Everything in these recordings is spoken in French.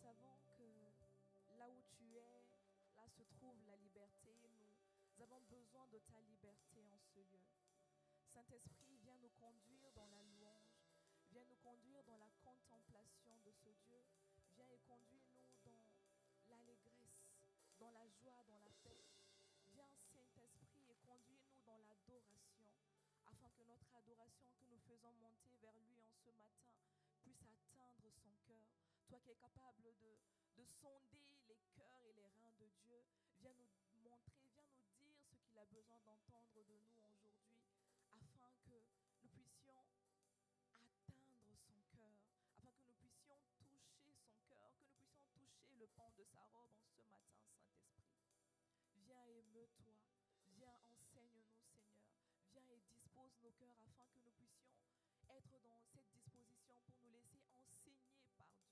savons que là où tu es, là se trouve la liberté. Nous avons besoin de ta liberté en ce lieu. Saint-Esprit, viens nous conduire dans la louange. Viens nous conduire dans la contemplation de ce Dieu. Viens et conduis-nous dans l'allégresse, dans la joie, dans la paix. Viens, Saint-Esprit, et conduis-nous dans l'adoration, afin que notre adoration que nous faisons monter vers lui en ce matin puisse atteindre son cœur. Toi qui es capable de sonder les cœurs et les reins de Dieu, viens nous montrer, viens nous dire ce qu'il a besoin d'entendre de nous aujourd'hui, afin que nous puissions atteindre son cœur, afin que nous puissions toucher son cœur, que nous puissions toucher le pan de sa robe en ce matin, Saint-Esprit. Viens émeut-toi, viens enseigne-nous, Seigneur. Viens et dispose nos cœurs afin que nous puissions être dans cette disposition pour nous laisser enseigner par Dieu.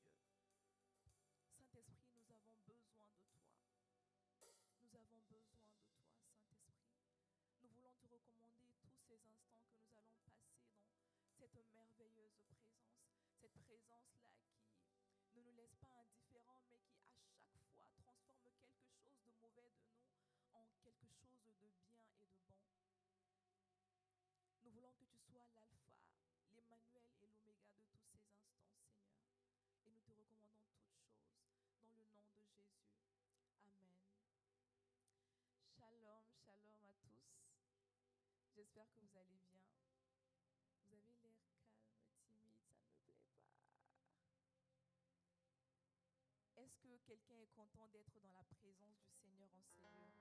Saint-Esprit, nous avons besoin de toi. Nous avons besoin de toi, Saint-Esprit. Nous voulons te recommander tous ces instants que nous allons passer dans cette merveilleuse présence. Cette présence-là qui ne nous laisse pas indifférents, mais qui à chaque fois transforme quelque chose de mauvais de nous en quelque chose de bien et de bon. Nous voulons que tu sois l'alpha, l'Emmanuel et l'oméga de tous ces instants, Seigneur. Et nous te recommandons toutes choses dans le nom de Jésus. Amen. Shalom, shalom à tous. J'espère que vous allez bien. Vous avez l'air calme, timide, ça ne me plaît pas. Est-ce que quelqu'un est content d'être dans la présence du Seigneur en ces lieux?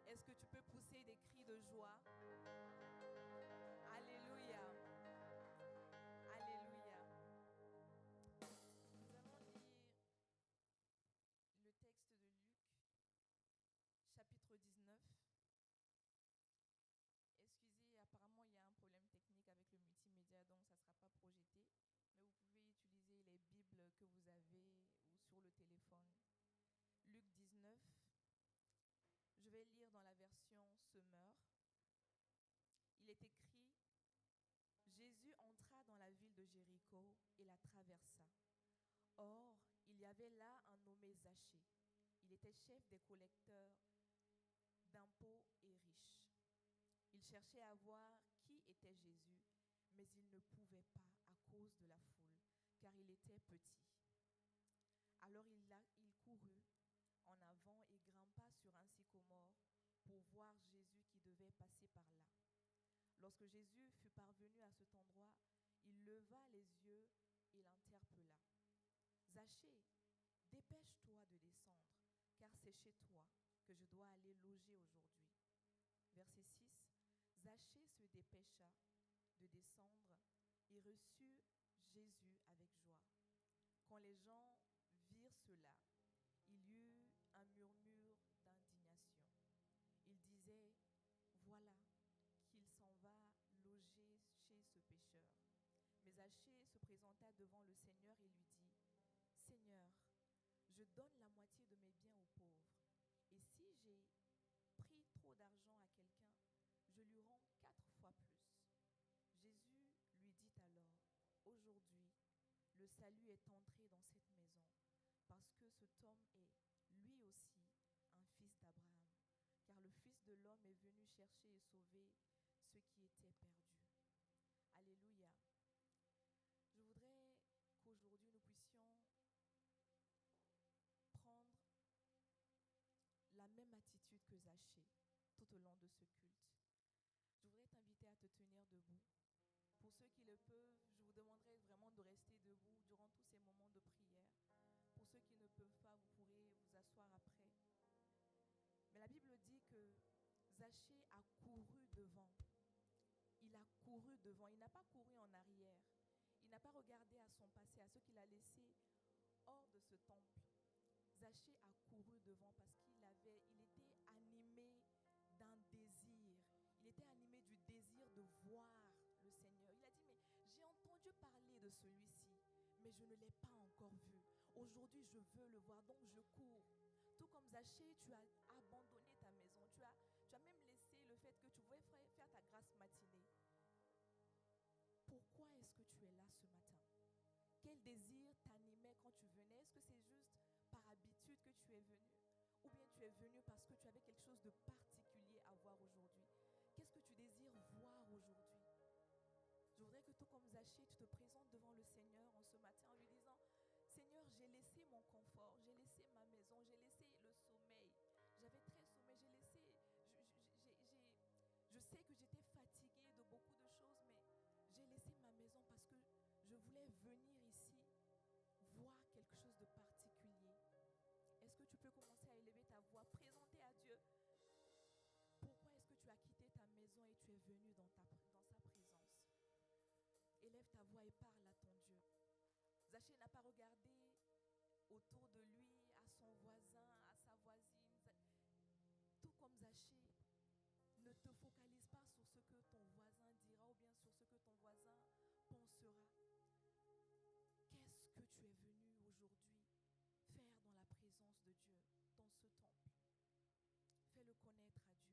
Est-ce que tu peux pousser des cris de joie? Alléluia. Alléluia. Nous allons lire le texte de Luc, chapitre 19. Excusez, apparemment il y a un problème technique avec le multimédia, donc ça ne sera pas projeté. Mais vous pouvez utiliser les Bibles que vous avez ou sur le téléphone. Luc 19, je vais lire dans la version Semeur. Il est écrit: Jésus entra dans la ville de Jéricho et la traversa. Or, il y avait là un nommé Zachée. Il était chef des collecteurs d'impôts et riche. Il cherchait à voir qui était Jésus, mais il ne pouvait pas à cause de la foule, car il était petit. Alors il courut en avant et grimpa sur un sycomore pour voir Jésus qui devait passer par là. Lorsque Jésus fut parvenu à cet endroit, il leva les yeux et l'interpella. « Zachée, dépêche-toi de descendre, car c'est chez toi que je dois aller loger aujourd'hui. » Verset 6. Zachée se dépêcha de descendre et reçut Jésus avec joie. Quand les gens virent cela, il y eut un murmure d'indignation. Ils disaient: voilà qu'il s'en va loger chez ce pécheur. Mais Zachée se présenta devant le Seigneur et lui dit: Seigneur, je donne la moitié de mes biens aux pauvres. Et si j'ai pris trop d'argent à quelqu'un, je lui rends 4 fois plus. Jésus lui dit alors: aujourd'hui, le salut est entré dans cette maison, parce que cet homme est, lui aussi, un fils d'Abraham. Car le Fils de l'homme est venu chercher et sauver ceux qui étaient perdus. Alléluia. Je voudrais qu'aujourd'hui nous puissions prendre la même attitude que Zachée tout au long de ce culte. Je voudrais t'inviter à te tenir debout. Pour ceux qui le peuvent, je vous demanderai vraiment de rester debout durant tous ces moments de prière. Pour ceux qui ne peuvent pas, vous pourrez vous asseoir après. Mais la Bible dit que Zachée a couru devant. Il a couru devant. Il n'a pas couru en arrière. Il n'a pas regardé à son passé, à ce qu'il a laissé hors de ce temple. Zachée a couru devant parce qu'il était animé d'un désir. Il était animé du désir de voir le Seigneur. Il a dit: mais j'ai entendu parler de celui-ci, mais je ne l'ai pas encore vu. Aujourd'hui, je veux le voir, donc je cours. Tout comme Zachée, tu as abandonné ta maison. Tu as même laissé le fait que tu pouvais faire ta grasse matinée. Pourquoi est-ce que tu es là ce matin? Quel désir t'animait quand tu venais? Est-ce que c'est juste tu es venu? Ou bien tu es venu parce que tu avais quelque chose de particulier à voir aujourd'hui? Qu'est-ce que tu désires voir aujourd'hui? Je voudrais que tout comme Zachée, tu te présentes devant le Seigneur en ce matin en lui disant, Seigneur, j'ai laissé mon confort, j'ai laissé ma maison, j'ai laissé le sommeil. J'avais très sommeil, j'ai laissé, je sais que j'étais fatiguée de beaucoup de choses, mais j'ai laissé ma maison parce que je voulais venir ici voir quelque chose de particulier. Est-ce que tu peux commencer à élever ta voix, présenter à Dieu pourquoi est-ce que tu as quitté ta maison et tu es venu dans sa présence? Élève ta voix et parle à ton Dieu. Zachée n'a pas regardé autour de lui, à son voisin, à sa voisine. Tout comme Zachée, ne te focalise pas sur ce que ton voisin dira ou bien sur ce que ton voisin pensera. Qu'est-ce que tu es venu aujourd'hui faire dans la présence de Dieu, dans ce temple? Fais-le connaître à Dieu.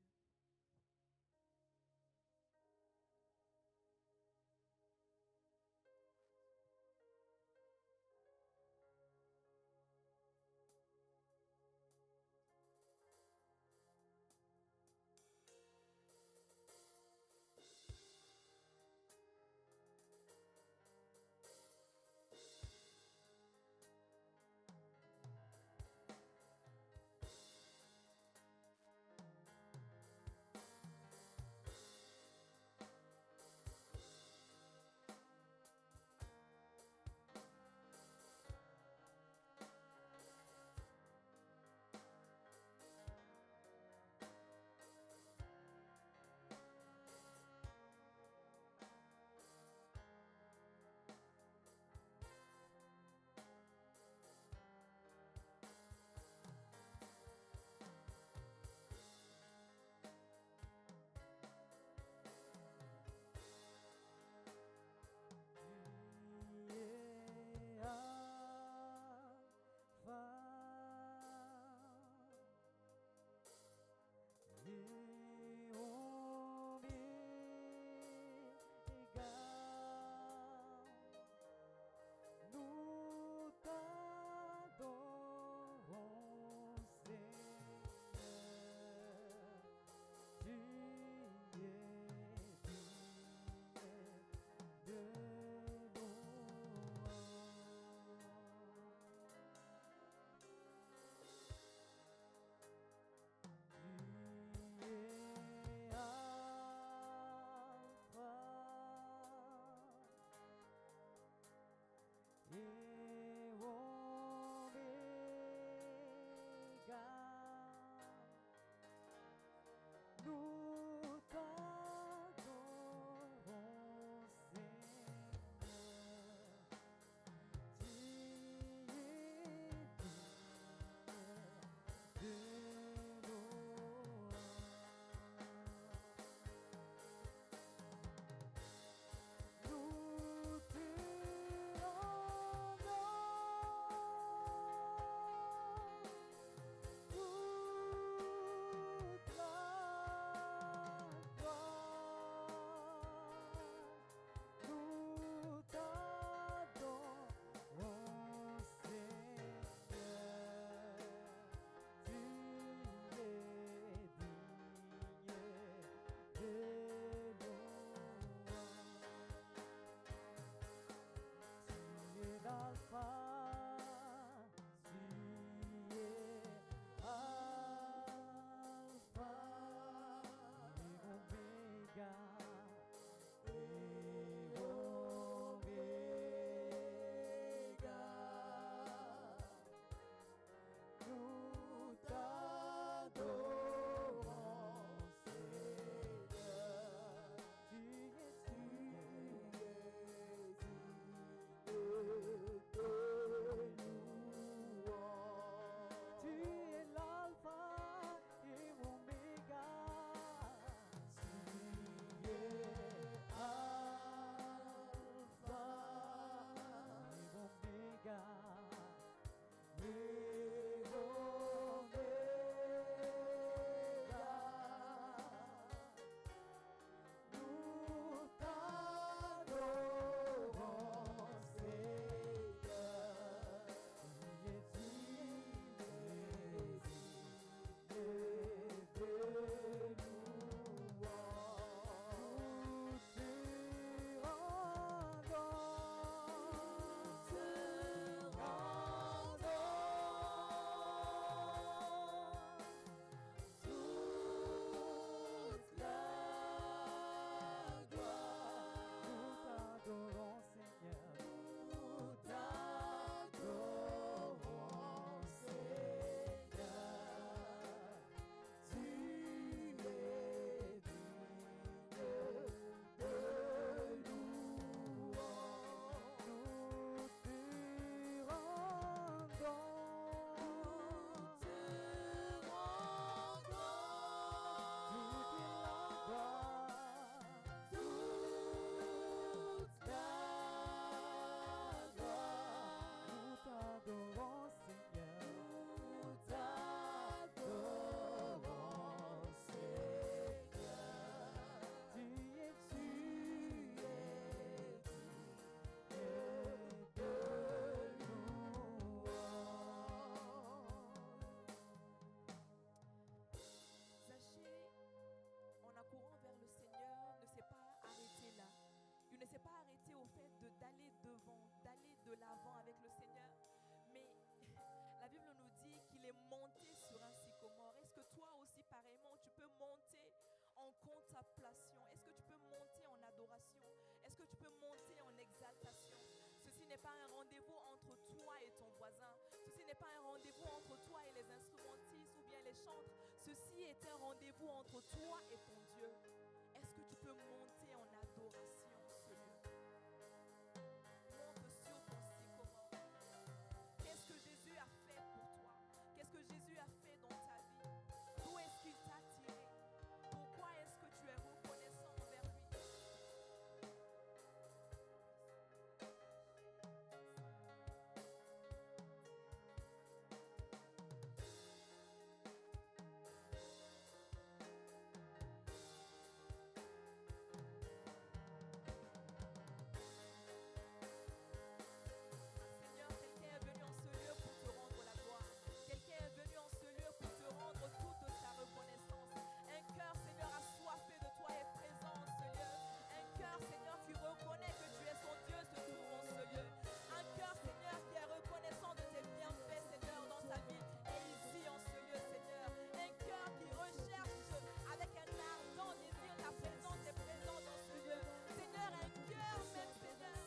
contemplation? Est-ce que tu peux monter en adoration? Est-ce que tu peux monter en exaltation? Ceci n'est pas un rendez-vous entre toi et ton voisin. Ceci n'est pas un rendez-vous entre toi et les instrumentistes ou bien les chantres. Ceci est un rendez-vous entre toi et ton Dieu. Est-ce que tu peux monter en adoration ce lieu? Monte sur ton sycomore. Qu'est-ce que Jésus a fait pour toi? Qu'est-ce que Jésus a fait dans ta vie? D'où est-ce qu'il t'a tiré? Pourquoi est-ce que tu es reconnaissant envers lui? Seigneur, quelqu'un est venu en ce lieu pour te rendre la gloire. Quelqu'un est venu en ce lieu pour te rendre toute sa reconnaissance. Un cœur, Seigneur, assoiffé de toi est présent en ce lieu. Un cœur, Seigneur, qui reconnaît que tu es son Dieu se trouve en ce lieu. Un cœur, Seigneur, qui est reconnaissant de tes bienfaits, Seigneur, dans sa vie et ici en ce lieu, Seigneur. Un cœur qui recherche avec un ardent désir ta présence est présent dans ce lieu. Seigneur, un cœur même, Seigneur,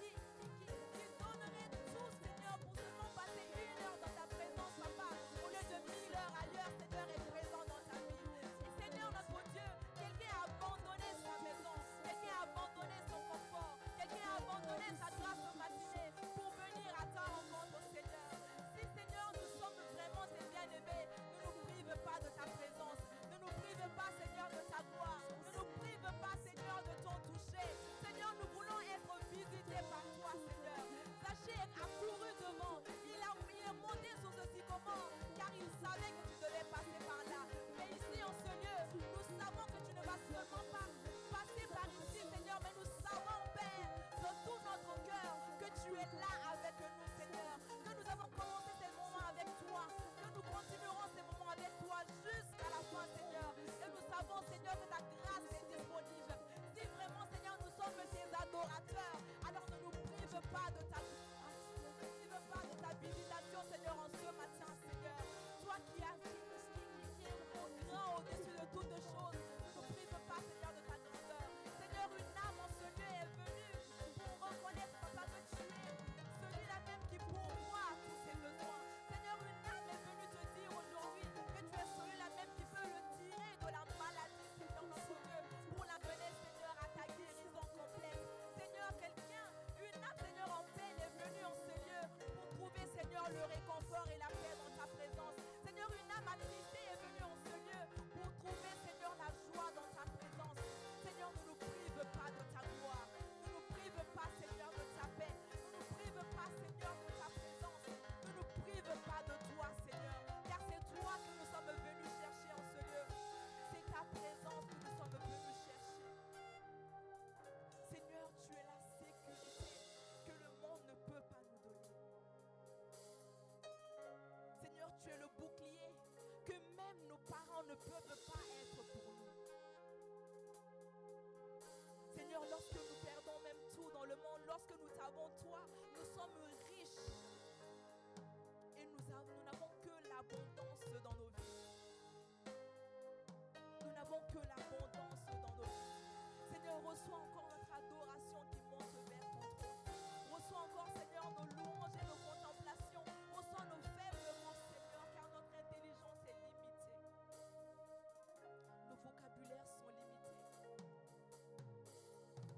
qui donnerait tout, Seigneur, pour seulement passer 1 heure dans ta présence, Papa, au lieu de 1000 heures ailleurs, Seigneur, est présent dans ta vie. Et Seigneur, notre Dieu, quelqu'un a abandonné sa maison, quelqu'un a abandonné son confort, quelqu'un a abandonné sa grâce matinée pour venir à ta rencontre, Seigneur. Si, Seigneur, nous sommes vraiment tes bien-aimés, ne nous prive pas de ta présence, ne nous prive pas, Seigneur, de ta gloire, ne nous prive pas, Seigneur, de ton toucher. Seigneur, nous voulons être visités par toi, Seigneur. Zaché a couru devant, il est monté sur ce sycomore, car il savait que tu devais passer par là. Mais ici, en ce lieu, nous savons que tu ne vas seulement pas passer par ici, Seigneur, mais nous savons, Père, de tout notre cœur, que tu es là avec nous, Seigneur. Que nous avons commencé ces moments avec toi, que nous continuerons ces moments avec toi jusqu'à la fin, Seigneur. Et nous savons, Seigneur, que ta grâce est disponible. Si vraiment, Seigneur, nous sommes tes adorateurs, alors ne nous prive pas de ta visitation, Seigneur, en ce matin, Seigneur. Toi qui es grand au-dessus de toutes choses, ne nous prive pas, Seigneur, de ta grandeur. Seigneur, une âme en ce lieu est venue pour reconnaître, Papa, que tu es celui-là même qui pourvoit à tous ses besoins. Seigneur, une âme est venue te dire aujourd'hui que tu es celui-là même qui peut le tirer de la maladie, Seigneur, dans son lieu, pour l'amener, Seigneur, à ta guérison complète. Seigneur, quelqu'un, une âme, Seigneur, en peine est venue en ce lieu pour trouver, Seigneur, le réconfort et la paix dans ta présence. Seigneur, une âme attristée est venue en ce lieu pour trouver, Seigneur, la joie dans ta présence. Seigneur, ne nous prive pas de ta gloire. Ne nous prive pas, Seigneur, de ta paix. Ne nous prive pas, Seigneur, de ta présence. Ne nous prive pas de toi, Seigneur. Car c'est toi que nous sommes venus chercher en ce lieu. C'est ta présence que nous sommes venus chercher. Seigneur, tu es la sécurité que le monde ne peut pas nous donner. Seigneur, tu es le bouclier que même nos parents ne peuvent pas être pour nous. Seigneur, lorsque nous perdons même tout dans le monde, lorsque nous avons toi, nous sommes riches. Et nous n'avons que l'abondance dans nos vies. Nous n'avons que l'abondance dans nos vies. Seigneur, reçois encore notre adoration qui monte vers ton trône. Reçois encore, Seigneur, nos louanges et nos contemplations. Reçois nos faiblements, Seigneur, car notre intelligence est limitée. Nos vocabulaires sont limités.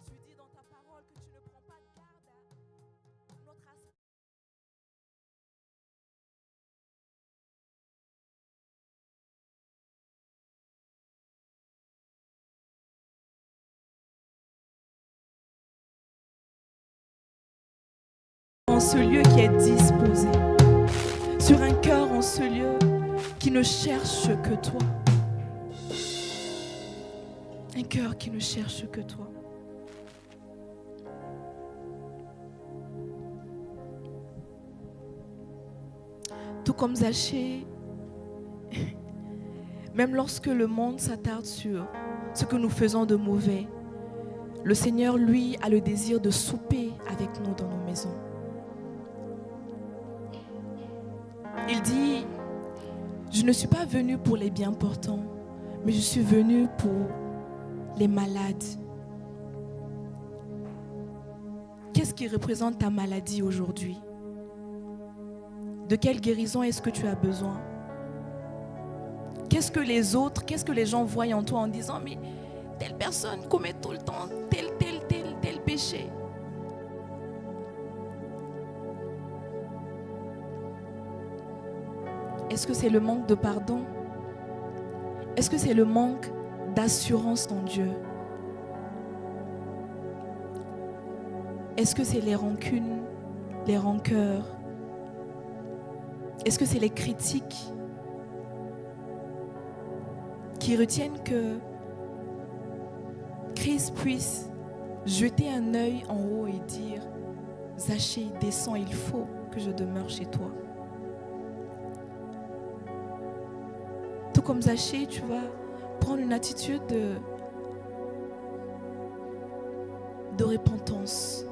Tu dis dans ta parole que tu ne prends pas garde à notre aspect. En ce lieu qui est disposé, sur un cœur en ce lieu qui ne cherche que toi. Un cœur qui ne cherche que toi. Tout comme Zaché, même lorsque le monde s'attarde sur ce que nous faisons de mauvais, le Seigneur, lui, a le désir de souper avec nous dans nos maisons. Il dit, je ne suis pas venu pour les bien portants, mais je suis venu pour les malades. Qu'est-ce qui représente ta maladie aujourd'hui? De quelle guérison est-ce que tu as besoin? Qu'est-ce que les gens voient en toi en disant mais telle personne commet tout le temps tel péché? Est-ce que c'est le manque de pardon? Est-ce que c'est le manque d'assurance en Dieu? Est-ce que c'est les rancunes, les rancœurs? Est-ce que c'est les critiques qui retiennent que Christ puisse jeter un œil en haut et dire « Zachée, descends, il faut que je demeure chez toi. » Tout comme Zachée, tu vas prendre une attitude de repentance.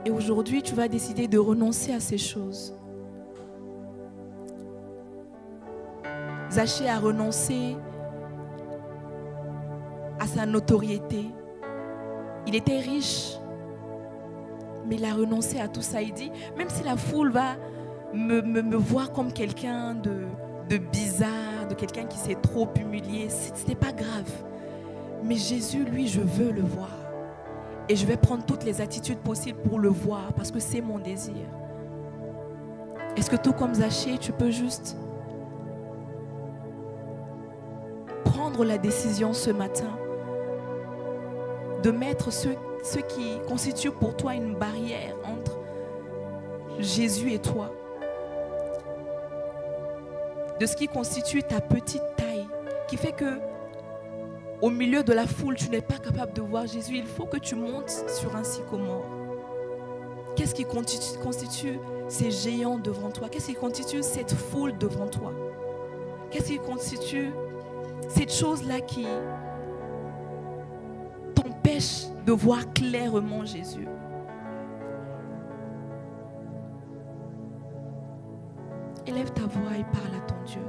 Et aujourd'hui, tu vas décider de renoncer à ces choses. Zachée a renoncé à sa notoriété. Il était riche, mais il a renoncé à tout ça. Il dit, même si la foule va me voir comme quelqu'un de bizarre, de quelqu'un qui s'est trop humilié, ce n'est pas grave. Mais Jésus, lui, je veux le voir. Et je vais prendre toutes les attitudes possibles pour le voir, parce que c'est mon désir. Est-ce que tout comme Zachée, tu peux juste prendre la décision ce matin de mettre ce qui constitue pour toi une barrière entre Jésus et toi, de ce qui constitue ta petite taille, qui fait que au milieu de la foule, tu n'es pas capable de voir Jésus. Il faut que tu montes sur un sycomore. Qu'est-ce qui constitue ces géants devant toi? Qu'est-ce qui constitue cette foule devant toi? Qu'est-ce qui constitue cette chose-là qui t'empêche de voir clairement Jésus? Élève ta voix et parle à ton Dieu.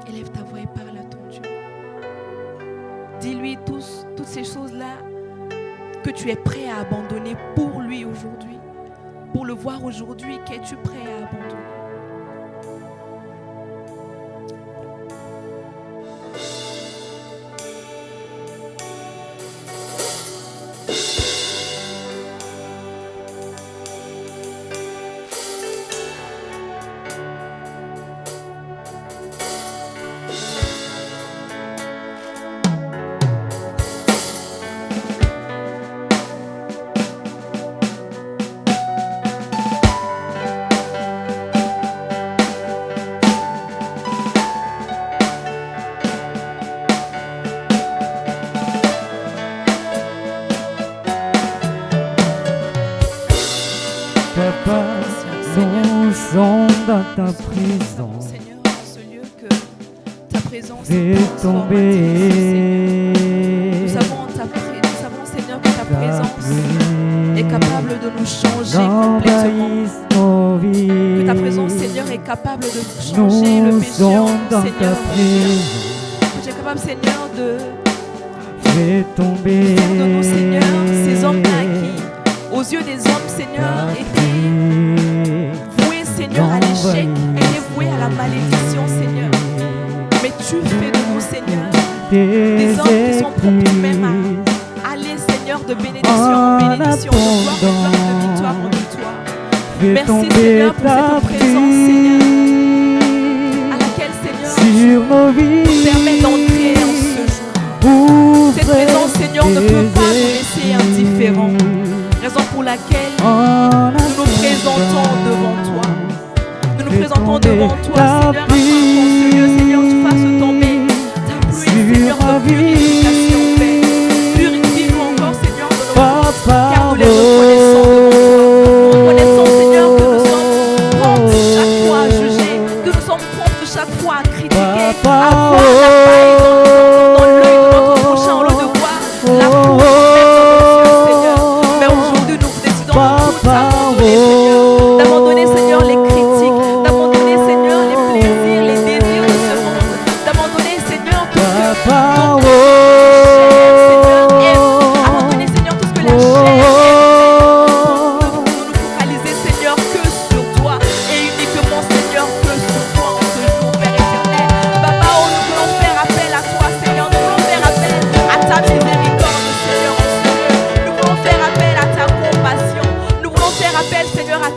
Élève ta voix et parle à ton Dieu. Dis-lui toutes ces choses-là que tu es prêt à abandonner pour lui aujourd'hui. Pour le voir aujourd'hui, qu'es-tu prêt à abandonner? Dans ta présence, Seigneur, dans ce lieu que ta présence fais tomber. Nous savons, Seigneur, que ta présence est capable de nous changer complètement. Que ta présence, Seigneur, est capable de changer le péché, Seigneur. Que tu es capable, Seigneur, de fais tomber. faire de nous, Seigneur, ces hommes-là qui, aux yeux des hommes, Seigneur, étaient Seigneur, à l'échec, était voué à la malédiction, Seigneur. Mais tu fais de nous, Seigneur, des hommes qui sont prompts même à aller, Seigneur, de bénédiction en bénédiction, de victoire en victoire. Merci, Seigneur, pour cette présence, Seigneur, à laquelle, Seigneur, tu nous permets d'entrer en ce jour. Cette présence, Seigneur, ne peut pas nous laisser indifférents. Raison pour laquelle nous nous présentons devant toi. Nous présentons devant toi, Seigneur, afin qu'en ce lieu, Seigneur, tu fasses tomber ta pluie, Seigneur, de purification, Père. Purifie-nous encore, Seigneur, de nos fautes, car nous les reconnaissons devant toi. Nous reconnaissons, Seigneur, que nous sommes prompts chaque fois à juger, que nous sommes prompts chaque fois à critiquer, à voir la faille dans l'œil de notre prochain, au lieu de voir la pousse même dans nos yeux, Seigneur. Mais aujourd'hui, nous décidons de tout abandonner, Seigneur, d'abandonner, Seigneur, les critiques, d'abandonner, Seigneur, les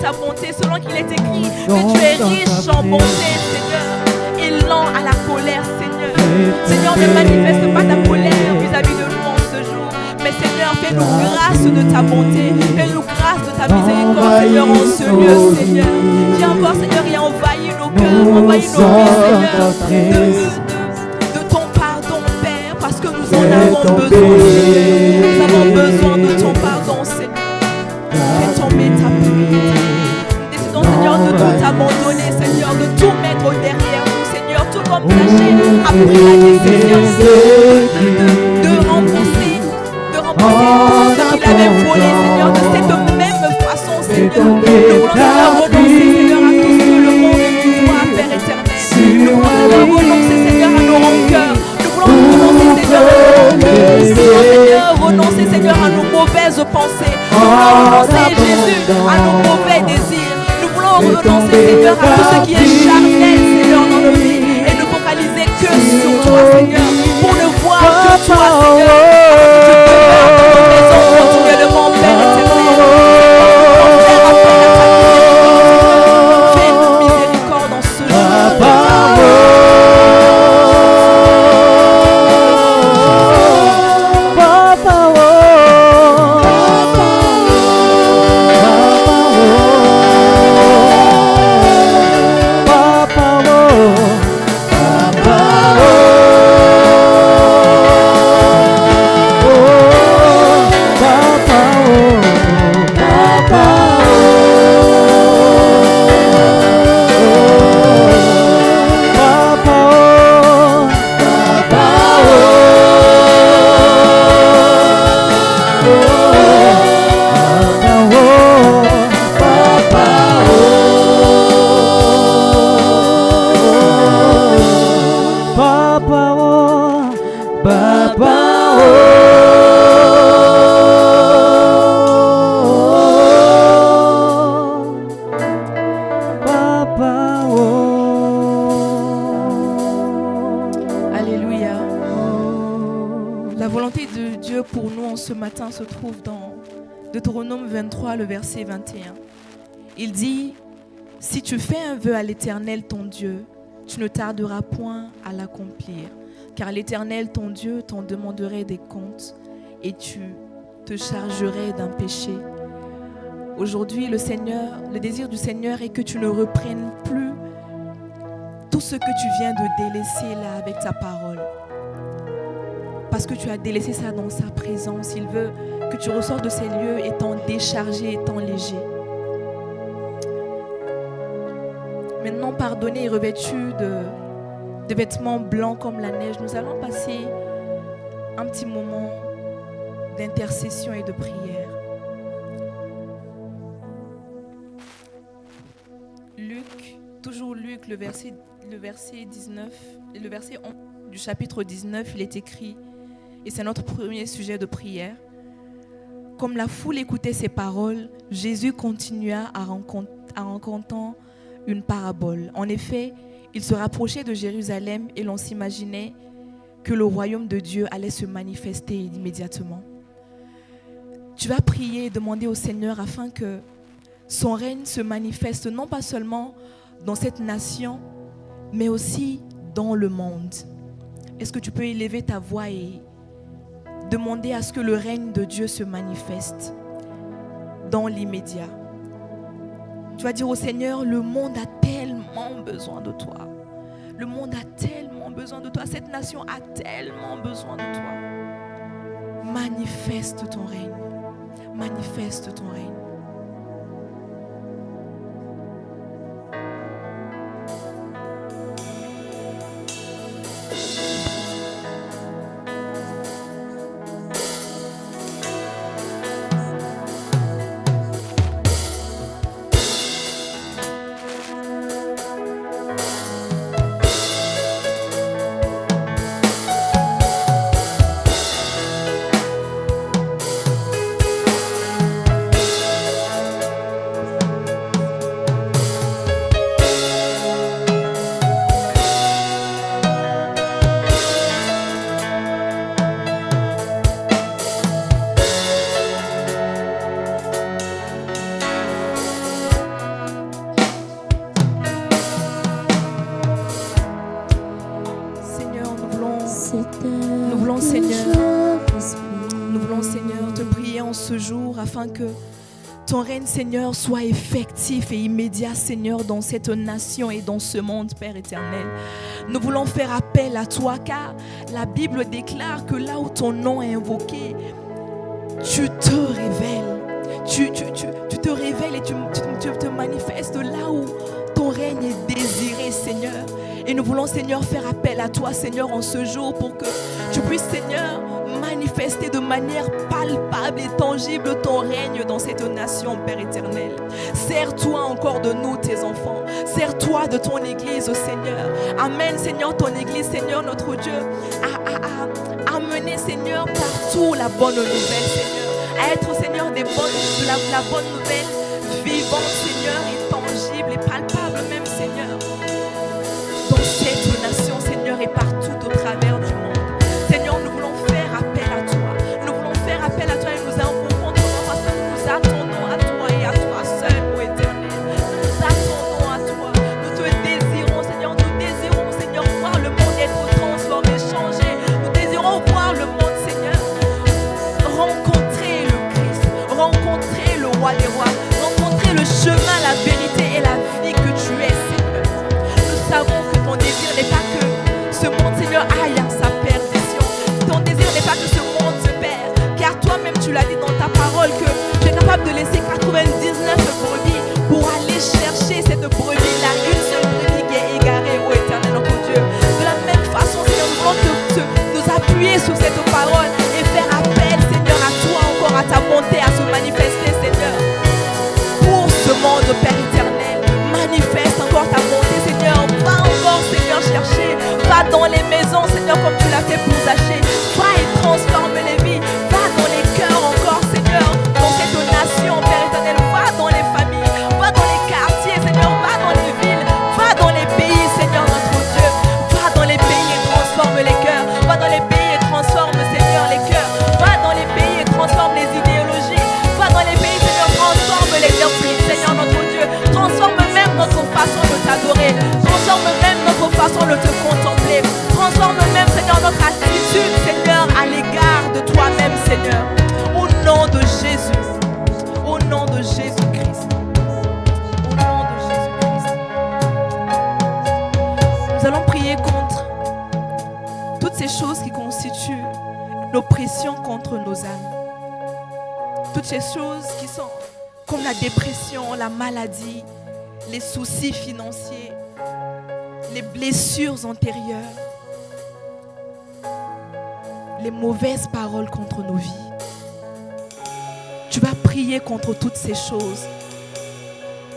ta bonté, selon qu'il est écrit que tu es riche en bonté, Seigneur, et lent à la colère, Seigneur. Seigneur, ne manifeste pas ta colère vis-à-vis de nous en ce jour, mais Seigneur, fais-nous grâce de ta bonté, fais-nous grâce de ta miséricorde, Seigneur, en ce lieu, Seigneur. Viens encore, Seigneur, et envahis nos cœurs, envahis nos vies, Seigneur, de ton pardon, Père, parce que nous en avons besoin, Seigneur. Nous avons besoin de ton pardon, Seigneur. Fais tomber ta pureté. Nous décidons, Seigneur, de tout abandonner, Seigneur, de tout mettre derrière nous, Seigneur, tout comme Zachée a pris la décision de rembourser ce qu'il avait volé, Seigneur, de cette même façon, Seigneur. Nous voulons Seigneur renoncer, Seigneur, à tout ce que le monde nous doit, Père éternel. Nous voulons Seigneur renoncer, Seigneur, à nos rancœurs. Nous voulons renoncer, Seigneur, à nos rancœurs. Nous voulons, Seigneur, renoncer, Seigneur, à nos mauvaises pensées. Nous voulons renoncer, Jésus, à nos mauvais désirs. Nous voulons renoncer, Seigneur, à tout ce qui est charnel, Seigneur, dans nos vies. Et nous focaliser que sur toi, Seigneur, pour ne voir que toi, Seigneur. Continuellement, Père éternel. Fais-nous miséricorde en ce se trouve dans Deutéronome 23, le verset 21. Il dit, « Si tu fais un vœu à l'Éternel ton Dieu, tu ne tarderas point à l'accomplir, car l'Éternel ton Dieu t'en demanderait des comptes et tu te chargerais d'un péché. » Aujourd'hui, le désir du Seigneur est que tu ne reprennes plus tout ce que tu viens de délaisser là avec ta parole. Parce que tu as délaissé ça dans sa présence. Il veut que tu ressors de ces lieux étant déchargé, étant léger. Maintenant, pardonné et revêtu de vêtements blancs comme la neige, nous allons passer un petit moment d'intercession et de prière. Toujours Luc, le verset 19, le verset 11 du chapitre 19, il est écrit, et c'est notre premier sujet de prière. Comme la foule écoutait ces paroles, Jésus continua à racontant une parabole. En effet, il se rapprochait de Jérusalem et l'on s'imaginait que le royaume de Dieu allait se manifester immédiatement. Tu vas prier et demander au Seigneur afin que son règne se manifeste non pas seulement dans cette nation, mais aussi dans le monde. Est-ce que tu peux élever ta voix et demander à ce que le règne de Dieu se manifeste dans l'immédiat? Tu vas dire au Seigneur, le monde a tellement besoin de toi. Le monde a tellement besoin de toi. Cette nation a tellement besoin de toi. Manifeste ton règne. Manifeste ton règne. afin que ton règne, Seigneur, soit effectif et immédiat, Seigneur, dans cette nation et dans ce monde, Père éternel. Nous voulons faire appel à toi, car la Bible déclare que là où ton nom est invoqué, tu te révèles. Tu te révèles et tu te manifestes là où ton règne est désiré, Seigneur. Et nous voulons, Seigneur, faire appel à toi, Seigneur, en ce jour pour que tu puisses, Seigneur, manifester de manière palpable et tangible ton règne dans cette nation, Père éternel. Sers-toi encore de nous, tes enfants. Sers-toi de ton Église, Seigneur. Amène, Seigneur, ton Église, Seigneur, notre Dieu, à amener, Seigneur, partout la bonne nouvelle, Seigneur. À être, Seigneur, la bonne nouvelle vivante, Seigneur, et tangible et palpable même, Seigneur. Dans cette nation, Seigneur, et partout au travers du monde. Seigneur, nous voulons faire appel à toi. Nous voulons faire appel à toi et nous invoquons ton nom parce que nous nous attendons à toi et à toi seul, ô Éternel. Nous nous attendons à toi. Nous te désirons, Seigneur. Nous désirons, Seigneur, voir le monde être transformé, changé. Nous désirons voir le monde, Seigneur, rencontrer le Christ, rencontrer le roi des rois, rencontrer le chemin, la vérité et la vie que tu es, Seigneur. Nous savons que ton désir n'est pas que ce monde, Seigneur, aille à sa perdition. Ton désir n'est pas que ce monde se perd, car toi-même tu l'as dit dans ta parole que tu es capable de laisser 99 brebis pour aller chercher cette brebis-là, une seule brebis qui est égarée, ô Éternel, notre Dieu. De la même façon, Seigneur, nous voulons nous appuyer sur cette parole et faire appel, Seigneur, à toi encore, à ta bonté, à se manifester, Seigneur. Pour ce monde, Père éternel, manifeste encore ta bonté, Seigneur. Va encore, Seigneur, chercher. Va dans les maisons, Seigneur, comme tu l'as fait pour Zachée. Va et transforme les vies. Va dans les cœurs encore, Seigneur. Dans cette nation, Père éternel. Va dans les familles. Va dans les quartiers, Seigneur. Va dans les villes. Va dans les pays, Seigneur, notre Dieu. Va dans les pays et transforme les cœurs. Va dans les pays et transforme, Seigneur, les cœurs. Va dans les pays et transforme les idéologies. Va dans les pays, Seigneur, transforme les esprits, Seigneur, notre Dieu. Transforme même notre façon de t'adorer. Transforme même notre façon de te contempler. Transforme même, Seigneur, notre attitude, Seigneur, à l'égard de toi-même, Seigneur. Au nom de Jésus. Au nom de Jésus-Christ. Au nom de Jésus-Christ. Nous allons prier contre toutes ces choses qui constituent l'oppression contre nos âmes. Toutes ces choses qui sont comme la dépression, la maladie, les soucis financiers, les blessures antérieures, les mauvaises paroles contre nos vies. Tu vas prier contre toutes ces choses.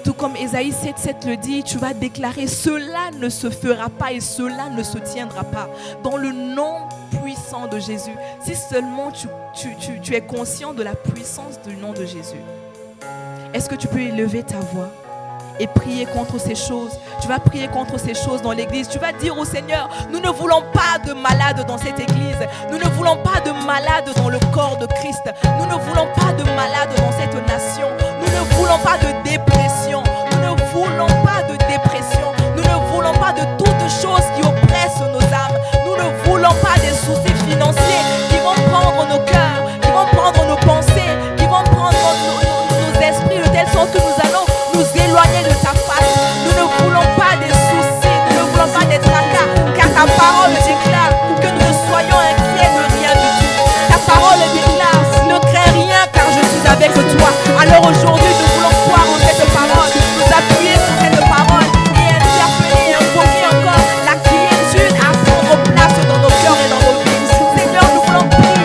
Tout comme Ésaïe 7,7 le dit, tu vas déclarer: cela ne se fera pas et cela ne se tiendra pas. Dans le nom puissant de Jésus. Si seulement tu es conscient de la puissance du nom de Jésus. Est-ce que tu peux élever ta voix et prier contre ces choses? Tu vas prier contre ces choses dans l'église. Tu vas dire au Seigneur: nous ne voulons pas de malades dans cette église. Nous ne voulons pas de malades dans le corps de Christ. Nous ne voulons pas de malades dans cette nation. Nous ne voulons pas de dépression. Nous ne voulons pas de dépression. Nous ne voulons pas de toutes choses qui oppressent nos âmes. Nous ne voulons pas des soucis financiers qui vont prendre nos cœurs, qui vont prendre nos pensées, qui vont prendre nos esprits de telle sorte que nous allons nous éloigner de ta face. Nous ne voulons pas des soucis, nous ne voulons pas des tracas, car ta parole déclare que nous ne soyons inquiets de rien du tout. Ta parole déclare: ne crains rien car je suis avec toi. Alors aujourd'hui, nous voulons croire en cette parole, nous appuyer sur cette parole et interpeller et invoquer encore la quiétude à prendre place dans nos cœurs et dans nos vies. Seigneur, nous voulons prier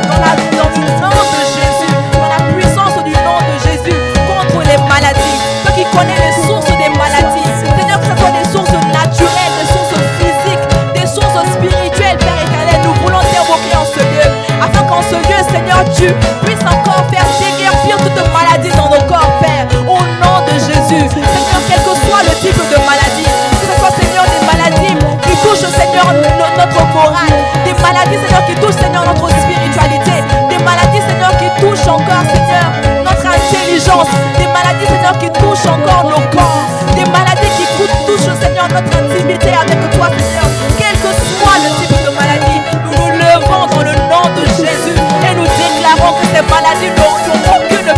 dans le nom de Jésus, dans la puissance du nom de Jésus, contre les maladies. Toi qui connais les sources des maladies, Seigneur, que ce soit des sources naturelles, des sources physiques, des sources spirituelles, Père éternel, nous voulons t'invoquer en ce lieu, afin qu'en ce lieu, Seigneur, tu puisses encore faire déguerpir toute maladie dans nos corps, Père, au nom de Jésus. Seigneur, quel que soit le type de maladie, que ce soit, Seigneur, des maladies qui touchent, Seigneur, notre morale, des maladies, Seigneur, qui touchent, Seigneur, notre spiritualité, des maladies, Seigneur, qui touchent encore, Seigneur, notre intelligence, des maladies, Seigneur, qui touchent encore nos corps, des maladies qui touchent, Seigneur, notre intimité avec toi, Seigneur. Quel que soit le type de maladie, nous nous levons dans le nom de Jésus et nous déclarons que ces maladies n'auront aucune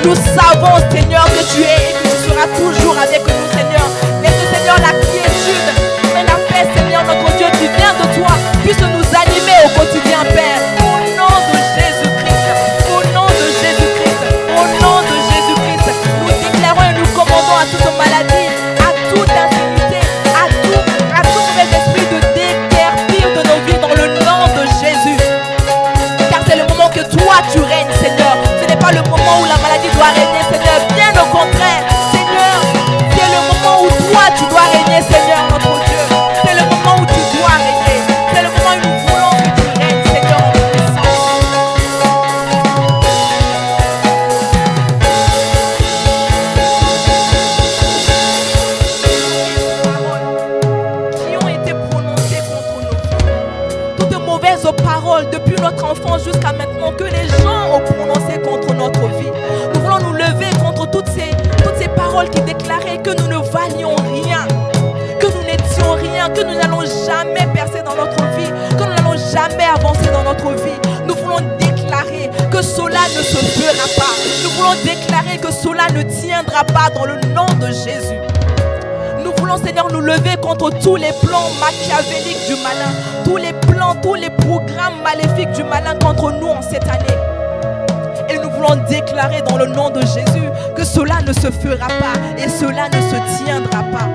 Nous savons, Seigneur, que tu es et que tu seras toujours avec nous, Seigneur. Laisse, Seigneur, la quiétude et la paix, Seigneur, notre Dieu, qui vient de toi, puisse nous animer au quotidien, Père. Au nom de Jésus-Christ, au nom de Jésus-Christ, au nom de Jésus-Christ, nous déclarons et nous commandons à toute maladie, à toute infirmité, à tout mauvais esprit de déguerpir de nos vies dans le nom de Jésus. Car c'est le moment que toi tu règnes, Seigneur. Ce n'est pas le moment où la maladie doit régner, Seigneur. Bien au contraire, Seigneur, c'est le moment où toi tu dois régner, Seigneur, notre Dieu. C'est le moment où tu dois régner. C'est le moment où nous voulons que tu règnes, Seigneur, en puissance. Qui ont été prononcées contre nous. Toutes mauvaises paroles depuis notre enfance jusqu'à maintenant que les gens ont prononcé contre notre vie. Nous voulons nous lever contre toutes ces paroles qui déclaraient que nous ne valions rien, que nous n'étions rien, que nous n'allons jamais percer dans notre vie, que nous n'allons jamais avancer dans notre vie. Nous voulons déclarer que cela ne se fera pas. Nous voulons déclarer que cela ne tiendra pas dans le nom de Jésus. Nous voulons, Seigneur, nous lever contre tous les plans machiavéliques du malin, tous les plans, tous les programmes maléfiques du malin contre nous en cette année. Et nous voulons déclarer dans le nom de Jésus que cela ne se fera pas et cela ne se tiendra pas.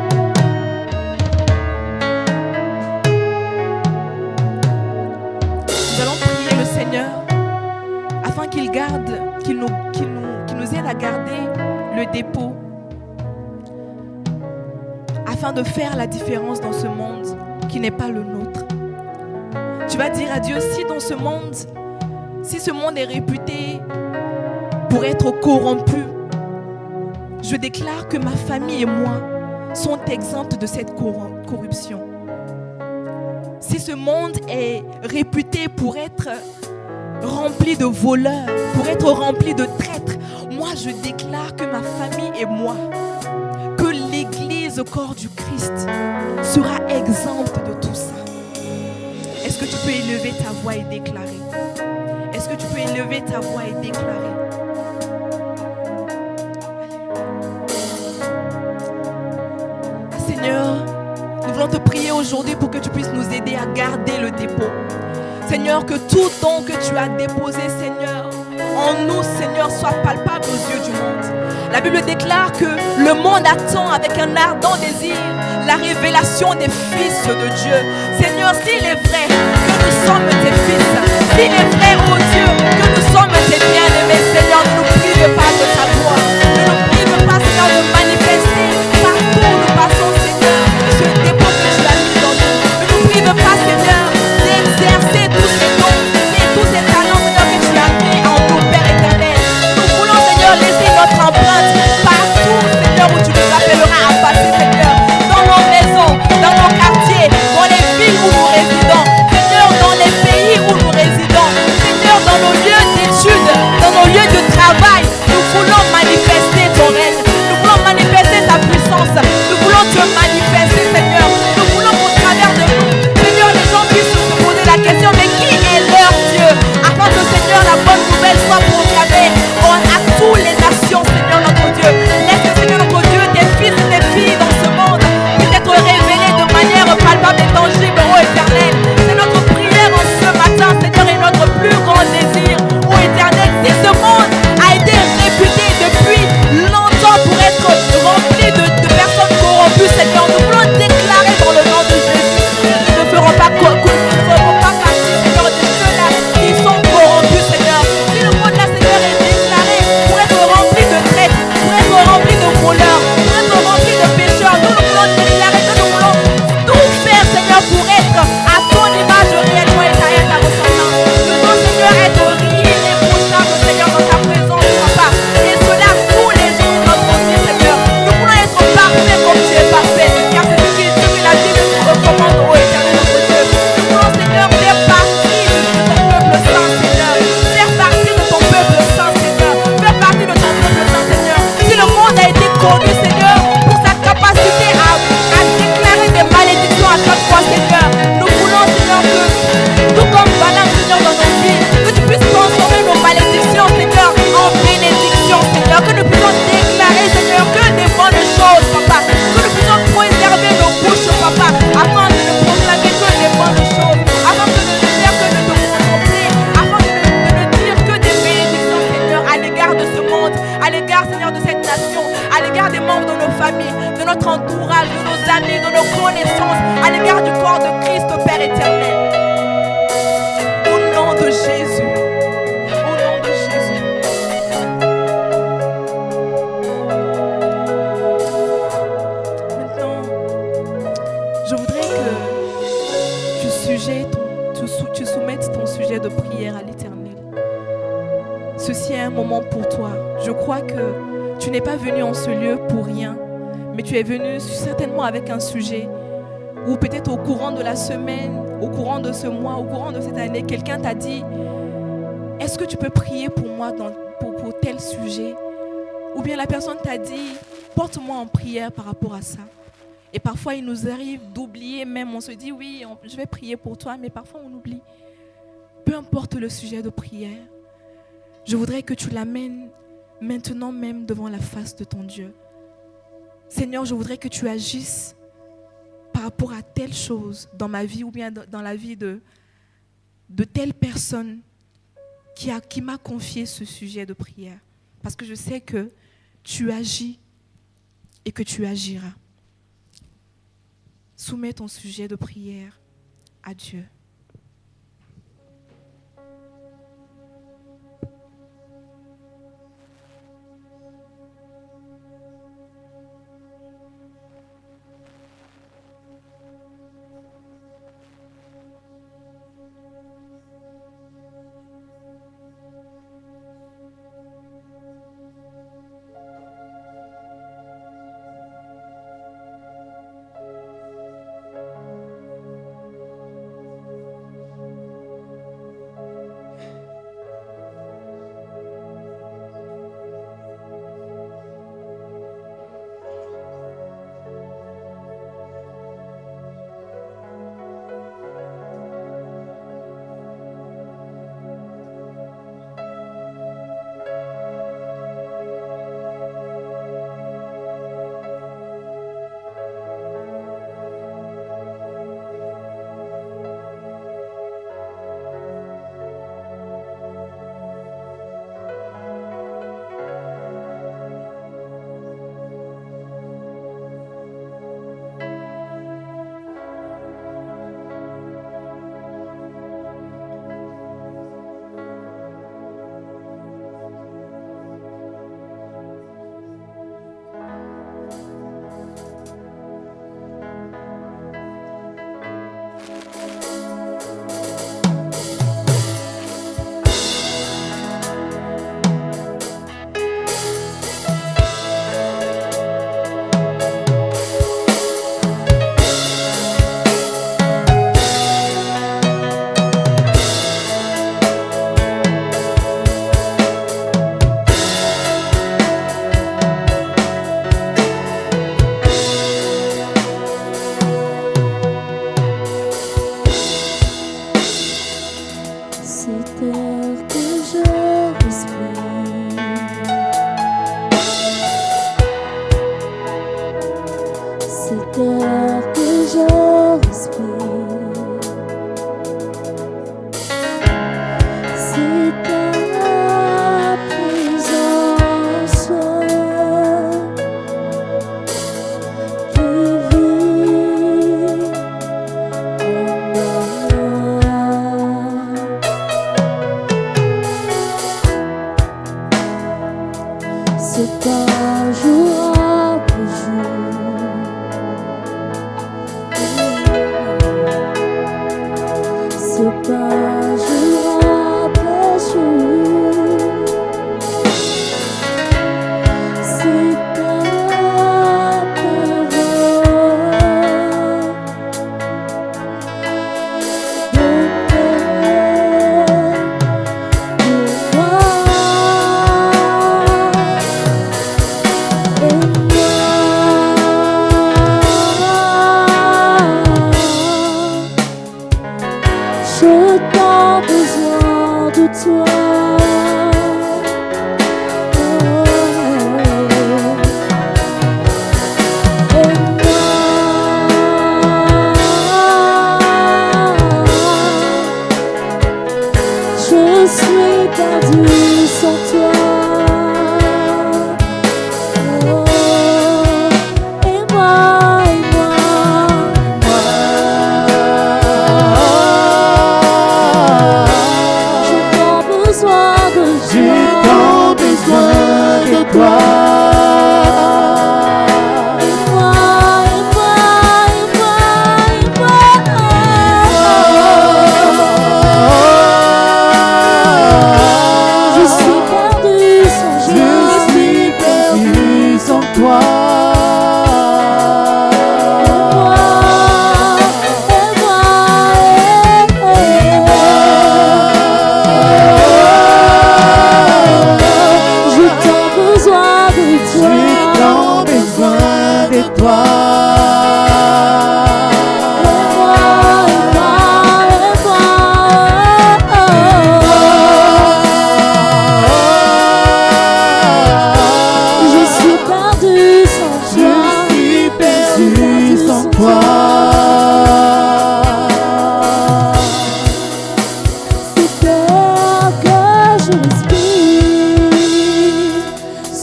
Nous allons prier le Seigneur afin qu'il nous aide à garder le dépôt, afin de faire la différence dans ce monde qui n'est pas le nôtre. Tu vas dire à Dieu, si ce monde est réputé pour être corrompu, je déclare que ma famille et moi sont exemptes de cette corruption. Si ce monde est réputé pour être rempli de voleurs, pour être rempli de traîtres, moi je déclare que ma famille et moi, que l'Église, au corps du Christ, sera exempte de tout ça. Est-ce que tu peux élever ta voix et déclarer? Est-ce que tu peux élever ta voix et déclarer? Seigneur, nous voulons te prier aujourd'hui pour que tu puisses nous aider à garder le dépôt. Seigneur, que tout don que tu as déposé, Seigneur, en nous, Seigneur, soit palpable aux yeux du monde. La Bible déclare que le monde attend avec un ardent désir la révélation des fils de Dieu. Seigneur, s'il est vrai que nous sommes tes fils, s'il est vrai, oh Dieu, que nous sommes tes bien-aimés, Seigneur, ne nous prive pas de ta gloire. Ne nous prive pas, Seigneur, de manifester partout où nous passons, Seigneur, ce dépôt que tu as mis dans nous. Ne nous prive pas, Seigneur, d'exercer tous ces dons et tous ces talents, Seigneur, que tu as mis en nous, Père éternel. Nous voulons, Seigneur, laisser notre empreinte partout, Seigneur, où tu nous appelleras à passer, Seigneur, dans nos maisons, dans nos quartiers, dans les villes où nous résidons, Seigneur, dans les pays où nous résidons, Seigneur, dans nos lieux famille, de notre entourage, de nos amis, de nos connaissances, à l'égard du corps de Christ, Père éternel. Au nom de Jésus. Au nom de Jésus. Maintenant, je voudrais que tu soumettes ton sujet de prière à l'Éternel. Ceci est un moment pour toi. Je crois que tu n'es pas venu en ce lieu pour rien, mais tu es venu certainement avec un sujet, ou peut-être au courant de la semaine, au courant de ce mois, au courant de cette année, quelqu'un t'a dit « Est-ce que tu peux prier pour moi pour tel sujet ?» Ou bien la personne t'a dit « Porte-moi en prière par rapport à ça ». Et parfois, il nous arrive d'oublier même. On se dit, oui, je vais prier pour toi, mais parfois on oublie. Peu importe le sujet de prière, je voudrais que tu l'amènes maintenant même devant la face de ton Dieu. Seigneur, je voudrais que tu agisses par rapport à telle chose dans ma vie ou bien dans la vie de telle personne qui m'a confié ce sujet de prière. Parce que je sais que tu agis et que tu agiras. Soumets ton sujet de prière à Dieu.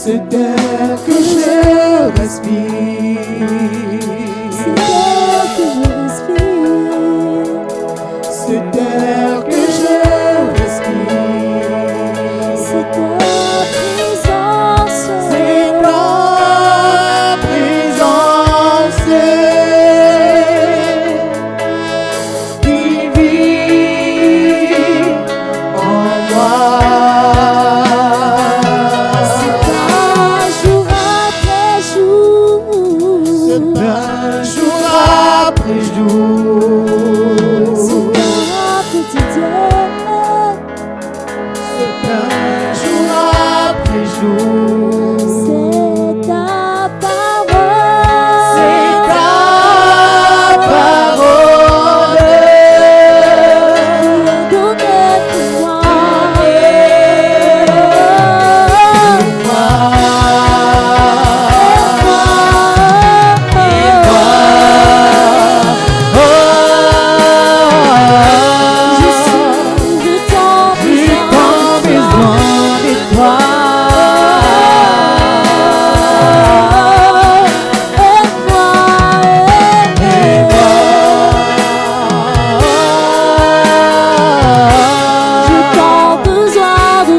cet air que je respire, cet air que je respire, cet air que je respire, c'est ta présence, c'est ta présence qui vit en moi. c'est un jour après jour, C'est un jour après jour, c'est un quotidien, c'est un jour après jour, c'est ta parole, c'est ta parole donnée pour moi. J'ai tant besoin de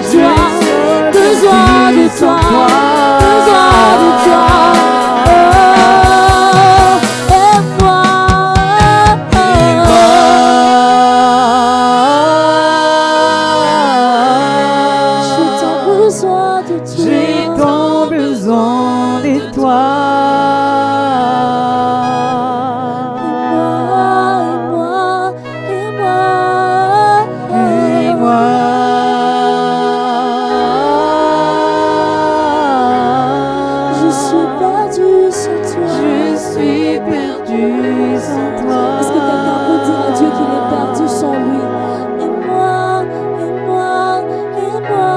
toi. Et moi, Je suis perdu sans toi. je suis perdu sans toi. Est-ce que quelqu'un peut dire à Dieu qu'il est perdu sans lui? Et moi, et moi, et moi.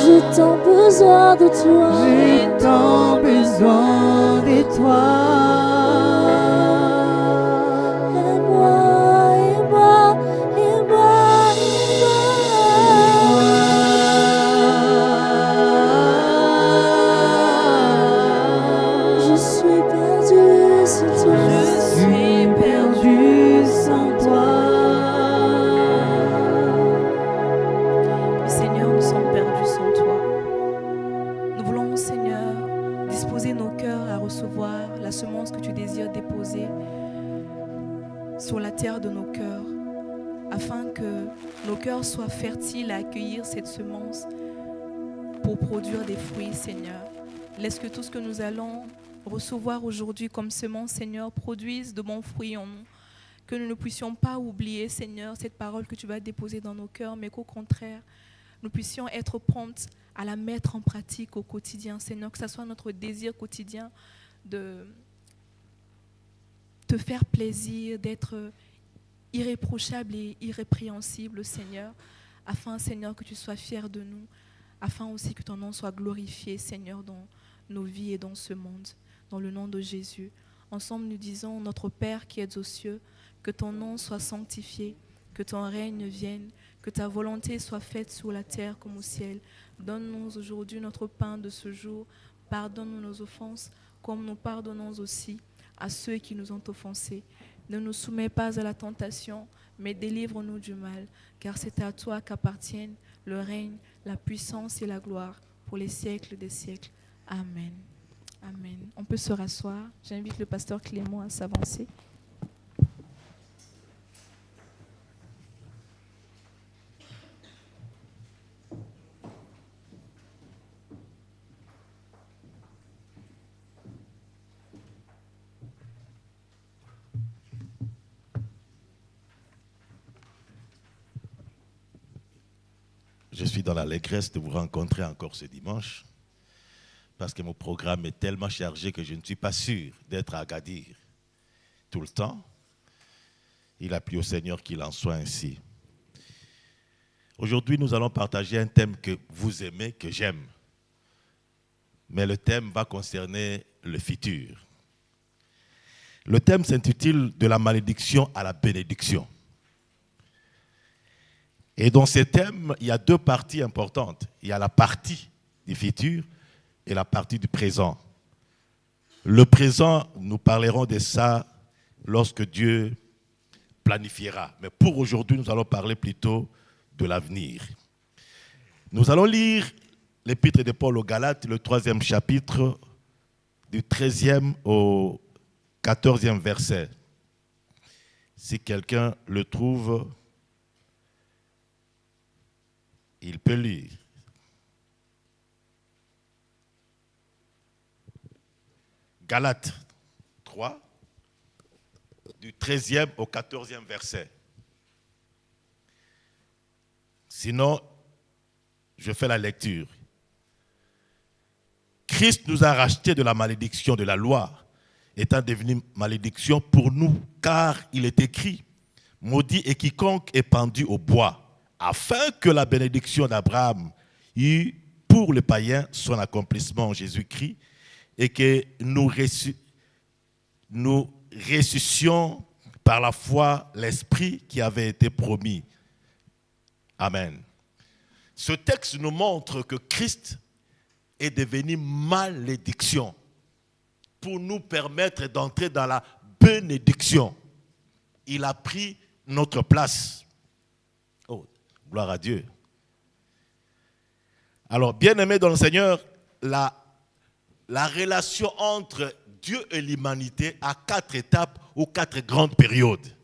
J'ai tant besoin de toi. J'ai tant besoin de toi. Et moi, et moi, et moi, je suis perdu sans toi. Je suis perdu sans toi. Mais Seigneur, nous sommes perdus sans toi. Nous voulons, Seigneur, disposer nos cœurs à recevoir la semence que tu désires déposer sur la terre de nos cœurs, afin que nos cœurs soient fertiles à accueillir cette semence pour produire des fruits, Seigneur. Laisse que tout ce que nous allons recevoir aujourd'hui comme semence, Seigneur, produise de bons fruits en nous. Que nous ne puissions pas oublier, Seigneur, cette parole que tu vas déposer dans nos cœurs, mais qu'au contraire, nous puissions être promptes à la mettre en pratique au quotidien, Seigneur, que ce soit notre désir quotidien de te faire plaisir, d'être irréprochable et irrépréhensible, Seigneur, afin, Seigneur, que tu sois fier de nous, afin aussi que ton nom soit glorifié, Seigneur, dans nos vies et dans ce monde, dans le nom de Jésus. Ensemble, nous disons, notre Père qui es aux cieux, que ton nom soit sanctifié, que ton règne vienne, que ta volonté soit faite sur la terre comme au ciel. Donne-nous aujourd'hui notre pain de ce jour. Pardonne-nous nos offenses, comme nous pardonnons aussi à ceux qui nous ont offensés. Ne nous soumets pas à la tentation, mais délivre-nous du mal, car c'est à toi qu'appartiennent le règne, la puissance et la gloire pour les siècles des siècles. Amen. Amen. On peut se rasseoir. J'invite le pasteur Clément à s'avancer. Je suis dans l'allégresse de vous rencontrer encore ce dimanche parce que mon programme est tellement chargé que je ne suis pas sûr d'être à Agadir tout le temps. Il a plu au Seigneur qu'il en soit ainsi. Aujourd'hui, nous allons partager un thème que vous aimez, que j'aime. Mais le thème va concerner le futur. Le thème s'intitule « De la malédiction à la bénédiction ». Et dans ces thèmes, il y a deux parties importantes. Il y a la partie du futur et la partie du présent. Le présent, nous parlerons de ça lorsque Dieu planifiera. Mais pour aujourd'hui, nous allons parler plutôt de l'avenir. Nous allons lire l'épître de Paul aux Galates, le 3e chapitre, du 13e au 14e verset. Si quelqu'un le trouve, il peut lire. Galates 3, du 13e au 14e verset. Sinon, je fais la lecture. Christ nous a rachetés de la malédiction de la loi, étant devenu malédiction pour nous, car il est écrit, maudit est quiconque est pendu au bois, afin que la bénédiction d'Abraham eût pour les païens son accomplissement en Jésus-Christ, et que nous ressuscitions par la foi l'Esprit qui avait été promis. Amen. Ce texte nous montre que Christ est devenu malédiction pour nous permettre d'entrer dans la bénédiction. Il a pris notre place. Oh, gloire à Dieu. Alors, bien-aimés dans le Seigneur, la relation entre Dieu et l'humanité a 4 étapes ou 4 grandes périodes.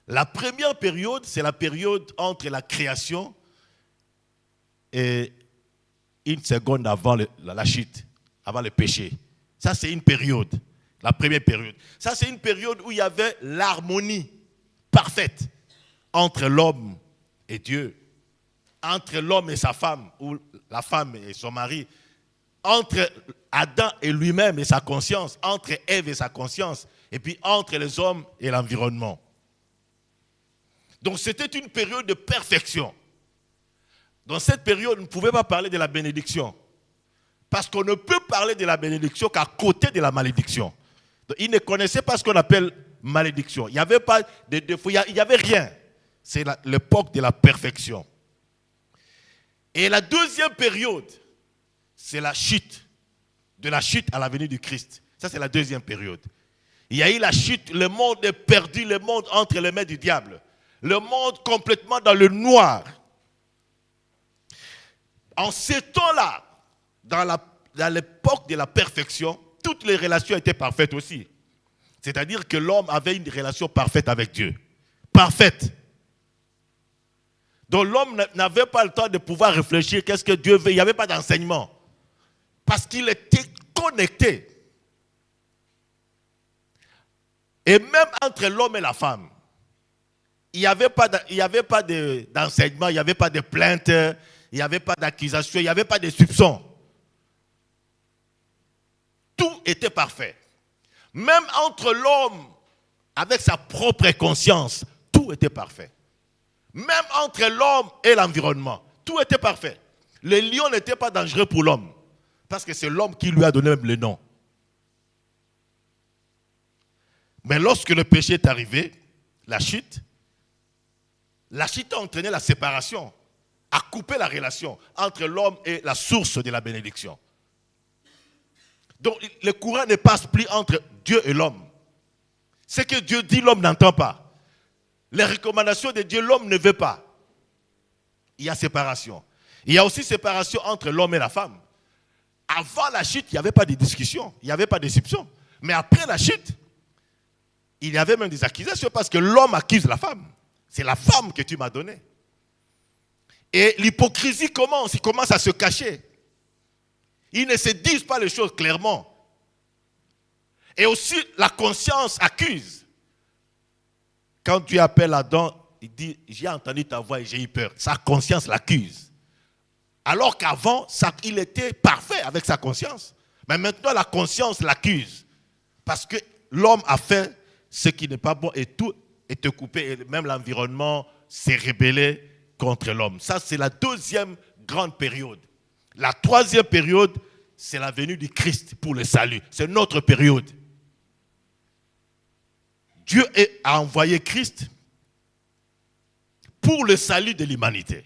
La première période, c'est la période entre la création et une seconde avant la chute, avant le péché. Ça, c'est une période, la première période. Ça, c'est une période où il y avait l'harmonie parfaite entre l'homme et Dieu, entre l'homme et sa femme, ou la femme et son mari, entre Adam et lui-même et sa conscience, entre Ève et sa conscience, et puis entre les hommes et l'environnement. Donc c'était une période de perfection. Dans cette période, on ne pouvait pas parler de la bénédiction. Parce qu'on ne peut parler de la bénédiction qu'à côté de la malédiction. Donc, ils ne connaissaient pas ce qu'on appelle malédiction. Il n'y avait pas de défaut, il n'y avait rien. C'est l'époque de la perfection. Et la deuxième période, c'est la chute. De la chute à la venue du Christ. Ça, c'est la deuxième période. Il y a eu la chute, le monde est perdu, le monde entre les mains du diable. Le monde complètement dans le noir. En ces temps-là, dans l'époque de la perfection, toutes les relations étaient parfaites aussi. C'est-à-dire que l'homme avait une relation parfaite avec Dieu. Parfaite. Donc l'homme n'avait pas le temps de pouvoir réfléchir, qu'est-ce que Dieu veut. Il n'y avait pas d'enseignement. Parce qu'il était connecté. Et même entre l'homme et la femme, il n'y avait pas d'enseignement, il n'y avait pas de plainte, il n'y avait pas d'accusation, il n'y avait pas de soupçons. Tout était parfait. Même entre l'homme, avec sa propre conscience, tout était parfait. Même entre l'homme et l'environnement, tout était parfait. Le lion n'était pas dangereux pour l'homme, parce que c'est l'homme qui lui a donné même le nom. Mais lorsque le péché est arrivé, la chute a entraîné la séparation, a coupé la relation entre l'homme et la source de la bénédiction. Donc le courant ne passe plus entre Dieu et l'homme. Ce que Dieu dit, l'homme n'entend pas. Les recommandations de Dieu, l'homme ne veut pas. Il y a séparation. Il y a aussi séparation entre l'homme et la femme. Avant la chute, il n'y avait pas de discussion, il n'y avait pas de déception. Mais après la chute, il y avait même des accusations parce que l'homme accuse la femme. C'est la femme que tu m'as donnée. Et l'hypocrisie commence, il commence à se cacher. Ils ne se disent pas les choses clairement. Et aussi, la conscience accuse. Quand Dieu appelle Adam, il dit, j'ai entendu ta voix et j'ai eu peur. Sa conscience l'accuse. Alors qu'avant, il était parfait avec sa conscience. Mais maintenant, la conscience l'accuse. Parce que l'homme a fait ce qui n'est pas bon et tout est coupé. Et même l'environnement s'est rébellé contre l'homme. Ça, c'est la deuxième grande période. La troisième période, c'est la venue du Christ pour le salut. C'est notre période. Dieu a envoyé Christ pour le salut de l'humanité.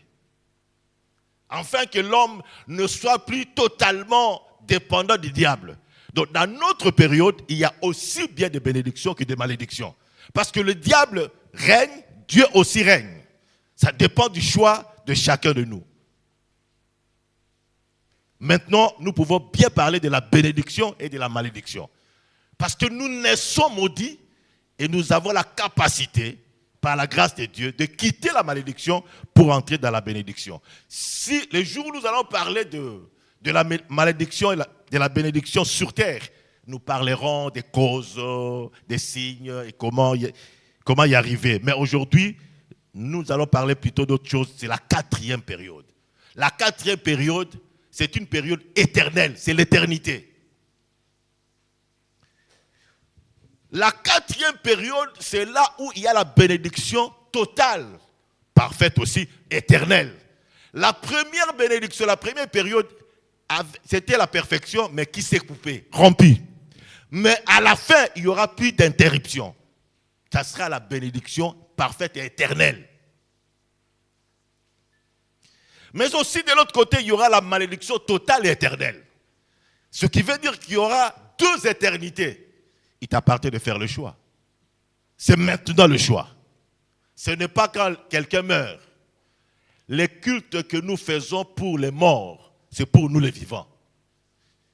Afin que l'homme ne soit plus totalement dépendant du diable. Donc dans notre période, il y a aussi bien de bénédictions que de malédictions. Parce que le diable règne, Dieu aussi règne. Ça dépend du choix de chacun de nous. Maintenant, nous pouvons bien parler de la bénédiction et de la malédiction. Parce que nous naissons maudits et nous avons la capacité, par la grâce de Dieu, de quitter la malédiction pour entrer dans la bénédiction. Si les jours où nous allons parler de la malédiction et de la bénédiction sur terre, nous parlerons des causes, des signes et comment y arriver. Mais aujourd'hui, nous allons parler plutôt d'autre chose. C'est la 4e période. La 4e période, c'est une période éternelle. C'est l'éternité. La 4e période, c'est là où il y a la bénédiction totale, parfaite aussi, éternelle. La première bénédiction, la première période, c'était la perfection, mais qui s'est coupée, rompue. Mais à la fin, il n'y aura plus d'interruption. Ça sera la bénédiction parfaite et éternelle. Mais aussi, de l'autre côté, il y aura la malédiction totale et éternelle. Ce qui veut dire qu'il y aura 2 éternités. Il t'appartient de faire le choix. C'est maintenant le choix. Ce n'est pas quand quelqu'un meurt. Les cultes que nous faisons pour les morts, c'est pour nous les vivants.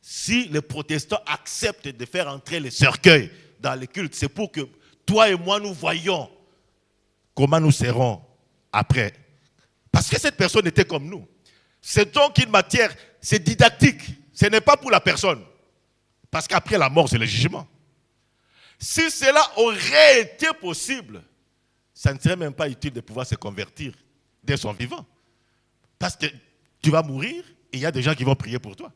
Si les protestants acceptent de faire entrer les cercueils dans les cultes, c'est pour que toi et moi nous voyions comment nous serons après. Parce que cette personne était comme nous. C'est donc une matière, c'est didactique. Ce n'est pas pour la personne. Parce qu'après la mort, c'est le jugement. Si cela aurait été possible, ça ne serait même pas utile de pouvoir se convertir dès son vivant. Parce que tu vas mourir et il y a des gens qui vont prier pour toi.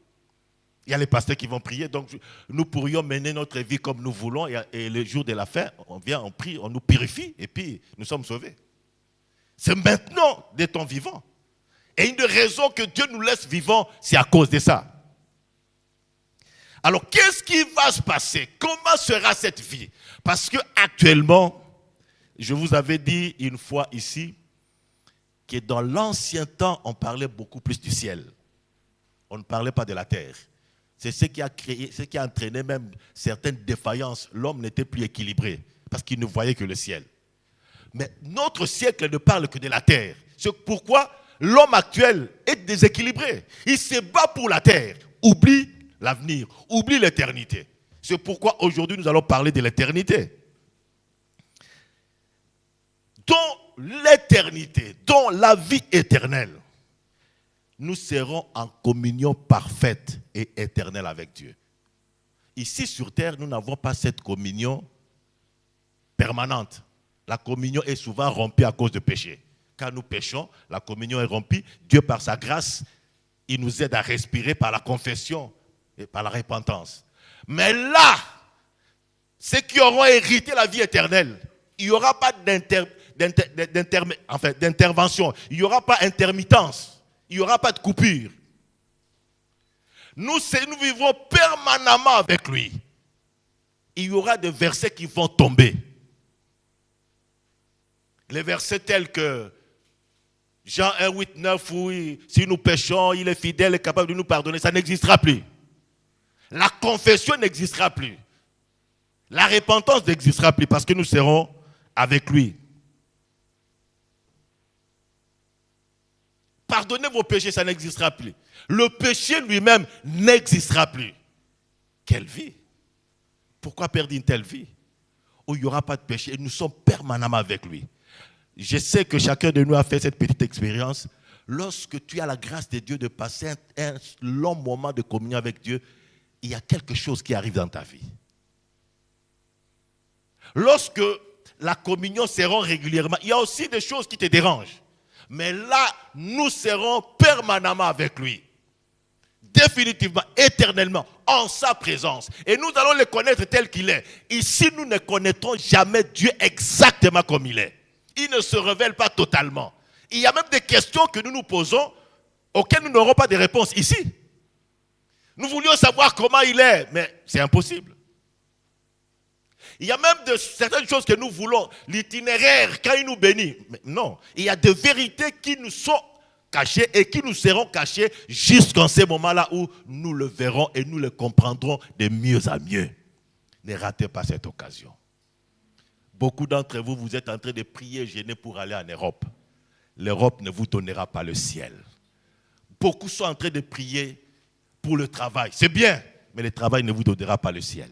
Il y a les pasteurs qui vont prier. Donc nous pourrions mener notre vie comme nous voulons et le jour de la fin, on vient, on prie, on nous purifie et puis nous sommes sauvés. C'est maintenant de ton vivant. Et une des raisons que Dieu nous laisse vivants, c'est à cause de ça. Alors, qu'est-ce qui va se passer? Comment sera cette vie? Parce que actuellement, je vous avais dit une fois ici, que dans l'ancien temps, on parlait beaucoup plus du ciel. On ne parlait pas de la terre. C'est ce qui a créé, ce qui a entraîné même certaines défaillances. L'homme n'était plus équilibré, parce qu'il ne voyait que le ciel. Mais notre siècle ne parle que de la terre. C'est pourquoi l'homme actuel est déséquilibré. Il se bat pour la terre, oublie l'avenir, oublie l'éternité. C'est pourquoi aujourd'hui nous allons parler de l'éternité. Dans l'éternité, dans la vie éternelle, nous serons en communion parfaite et éternelle avec Dieu. Ici sur terre, nous n'avons pas cette communion permanente. La communion est souvent rompue à cause de péché. Quand nous péchons, la communion est rompue. Dieu, par sa grâce, il nous aide à respirer par la confession et par la repentance. Mais là, ceux qui auront hérité la vie éternelle, il n'y aura pas d'intervention, il n'y aura pas d'intermittence, il n'y aura pas de coupure. Nous vivrons permanemment avec lui. Il y aura des versets qui vont tomber. Les versets tels que Jean 1, 8, 9, où si nous péchons, il est fidèle et capable de nous pardonner, ça n'existera plus. La confession n'existera plus. La repentance n'existera plus parce que nous serons avec lui. Pardonnez vos péchés, ça n'existera plus. Le péché lui-même n'existera plus. Quelle vie! Pourquoi perdre une telle vie où il n'y aura pas de péché et nous sommes permanemment avec lui? Je sais que chacun de nous a fait cette petite expérience. Lorsque tu as la grâce de Dieu de passer un long moment de communion avec Dieu, il y a quelque chose qui arrive dans ta vie. Lorsque la communion sera régulièrement, il y a aussi des choses qui te dérangent. Mais là, nous serons permanemment avec lui. Définitivement, éternellement, en sa présence. Et nous allons le connaître tel qu'il est. Ici, nous ne connaîtrons jamais Dieu exactement comme il est. Il ne se révèle pas totalement. Il y a même des questions que nous nous posons auxquelles nous n'aurons pas de réponse ici. Nous voulions savoir comment il est, mais c'est impossible. Il y a même certaines choses que nous voulons. L'itinéraire, quand il nous bénit. Mais non, il y a des vérités qui nous sont cachées et qui nous seront cachées jusqu'en ces moments-là où nous le verrons et nous le comprendrons de mieux en mieux. Ne ratez pas cette occasion. Beaucoup d'entre vous, vous êtes en train de prier, gêner pour aller en Europe. L'Europe ne vous donnera pas le ciel. Beaucoup sont en train de prier pour le travail. C'est bien, mais le travail ne vous donnera pas le ciel.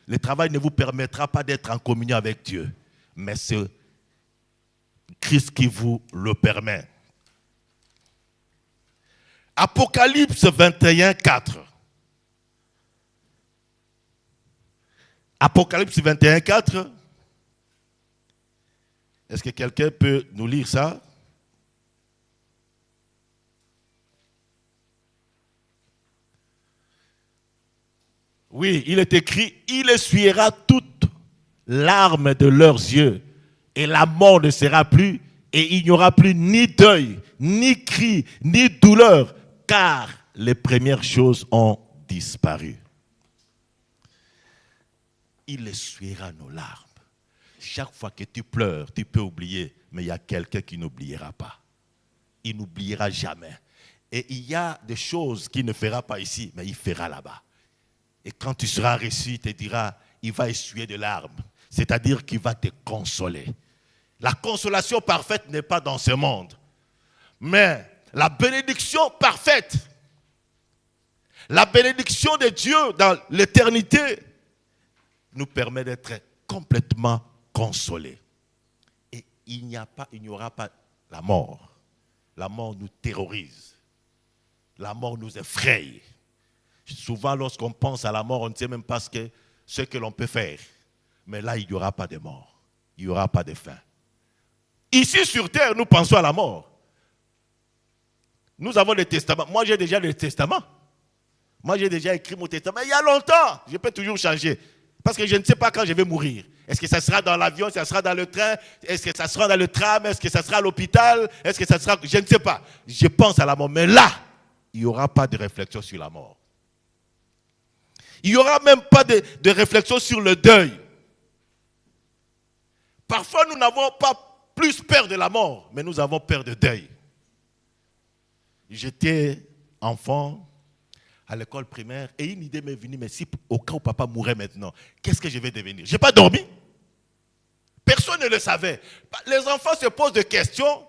Le travail ne vous permettra pas d'être en communion avec Dieu. Mais c'est Christ qui vous le permet. Apocalypse 21, 4. Apocalypse 21, 4. Est-ce que quelqu'un peut nous lire ça? Oui, il est écrit, il essuiera toutes larmes de leurs yeux, et la mort ne sera plus, et il n'y aura plus ni deuil, ni cri, ni douleur, car les premières choses ont disparu. Il essuiera nos larmes. Chaque fois que tu pleures, tu peux oublier, mais il y a quelqu'un qui n'oubliera pas. Il n'oubliera jamais. Et il y a des choses qu'il ne fera pas ici, mais il fera là-bas. Et quand tu seras reçu, il te dira, il va essuyer des larmes. C'est-à-dire qu'il va te consoler. La consolation parfaite n'est pas dans ce monde. Mais la bénédiction parfaite, la bénédiction de Dieu dans l'éternité, nous permet d'être complètement consolés. Et il n'y aura pas la mort. La mort nous terrorise. La mort nous effraie. Souvent, lorsqu'on pense à la mort, on ne sait même pas ce que l'on peut faire. Mais là, il n'y aura pas de mort. Il n'y aura pas de fin. Ici, sur terre, nous pensons à la mort. Nous avons le testament. Moi, j'ai déjà le testament. Moi, j'ai déjà écrit mon testament. Il y a longtemps. Je peux toujours changer. Parce que je ne sais pas quand je vais mourir. Est-ce que ça sera dans l'avion? Est-ce que ça sera dans le train? Est-ce que ça sera dans le tram? Est-ce que ça sera à l'hôpital? Est-ce que ça sera... Je ne sais pas. Je pense à la mort. Mais là, il n'y aura pas de réflexion sur la mort. Il n'y aura même pas de réflexion sur le deuil. Parfois, nous n'avons pas plus peur de la mort, mais nous avons peur de deuil. J'étais enfant à l'école primaire et une idée m'est venue, mais si au cas où papa mourait maintenant, qu'est-ce que je vais devenir? Je n'ai pas dormi. Personne ne le savait. Les enfants se posent des questions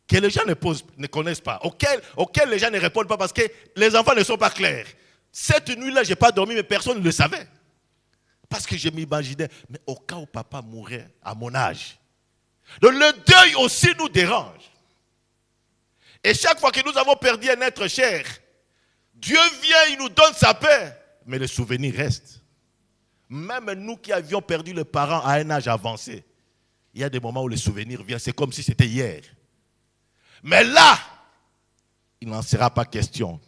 que les gens ne connaissent pas, auxquelles les gens ne répondent pas parce que les enfants ne sont pas clairs. Cette nuit-là, je n'ai pas dormi, mais personne ne le savait. Parce que je m'imaginais, mais au cas où papa mourait à mon âge. Donc le deuil aussi nous dérange. Et chaque fois que nous avons perdu un être cher, Dieu vient, il nous donne sa paix, mais le souvenir reste. Même nous qui avions perdu les parents à un âge avancé, il y a des moments où le souvenir vient, c'est comme si c'était hier. Mais là, il n'en sera pas question.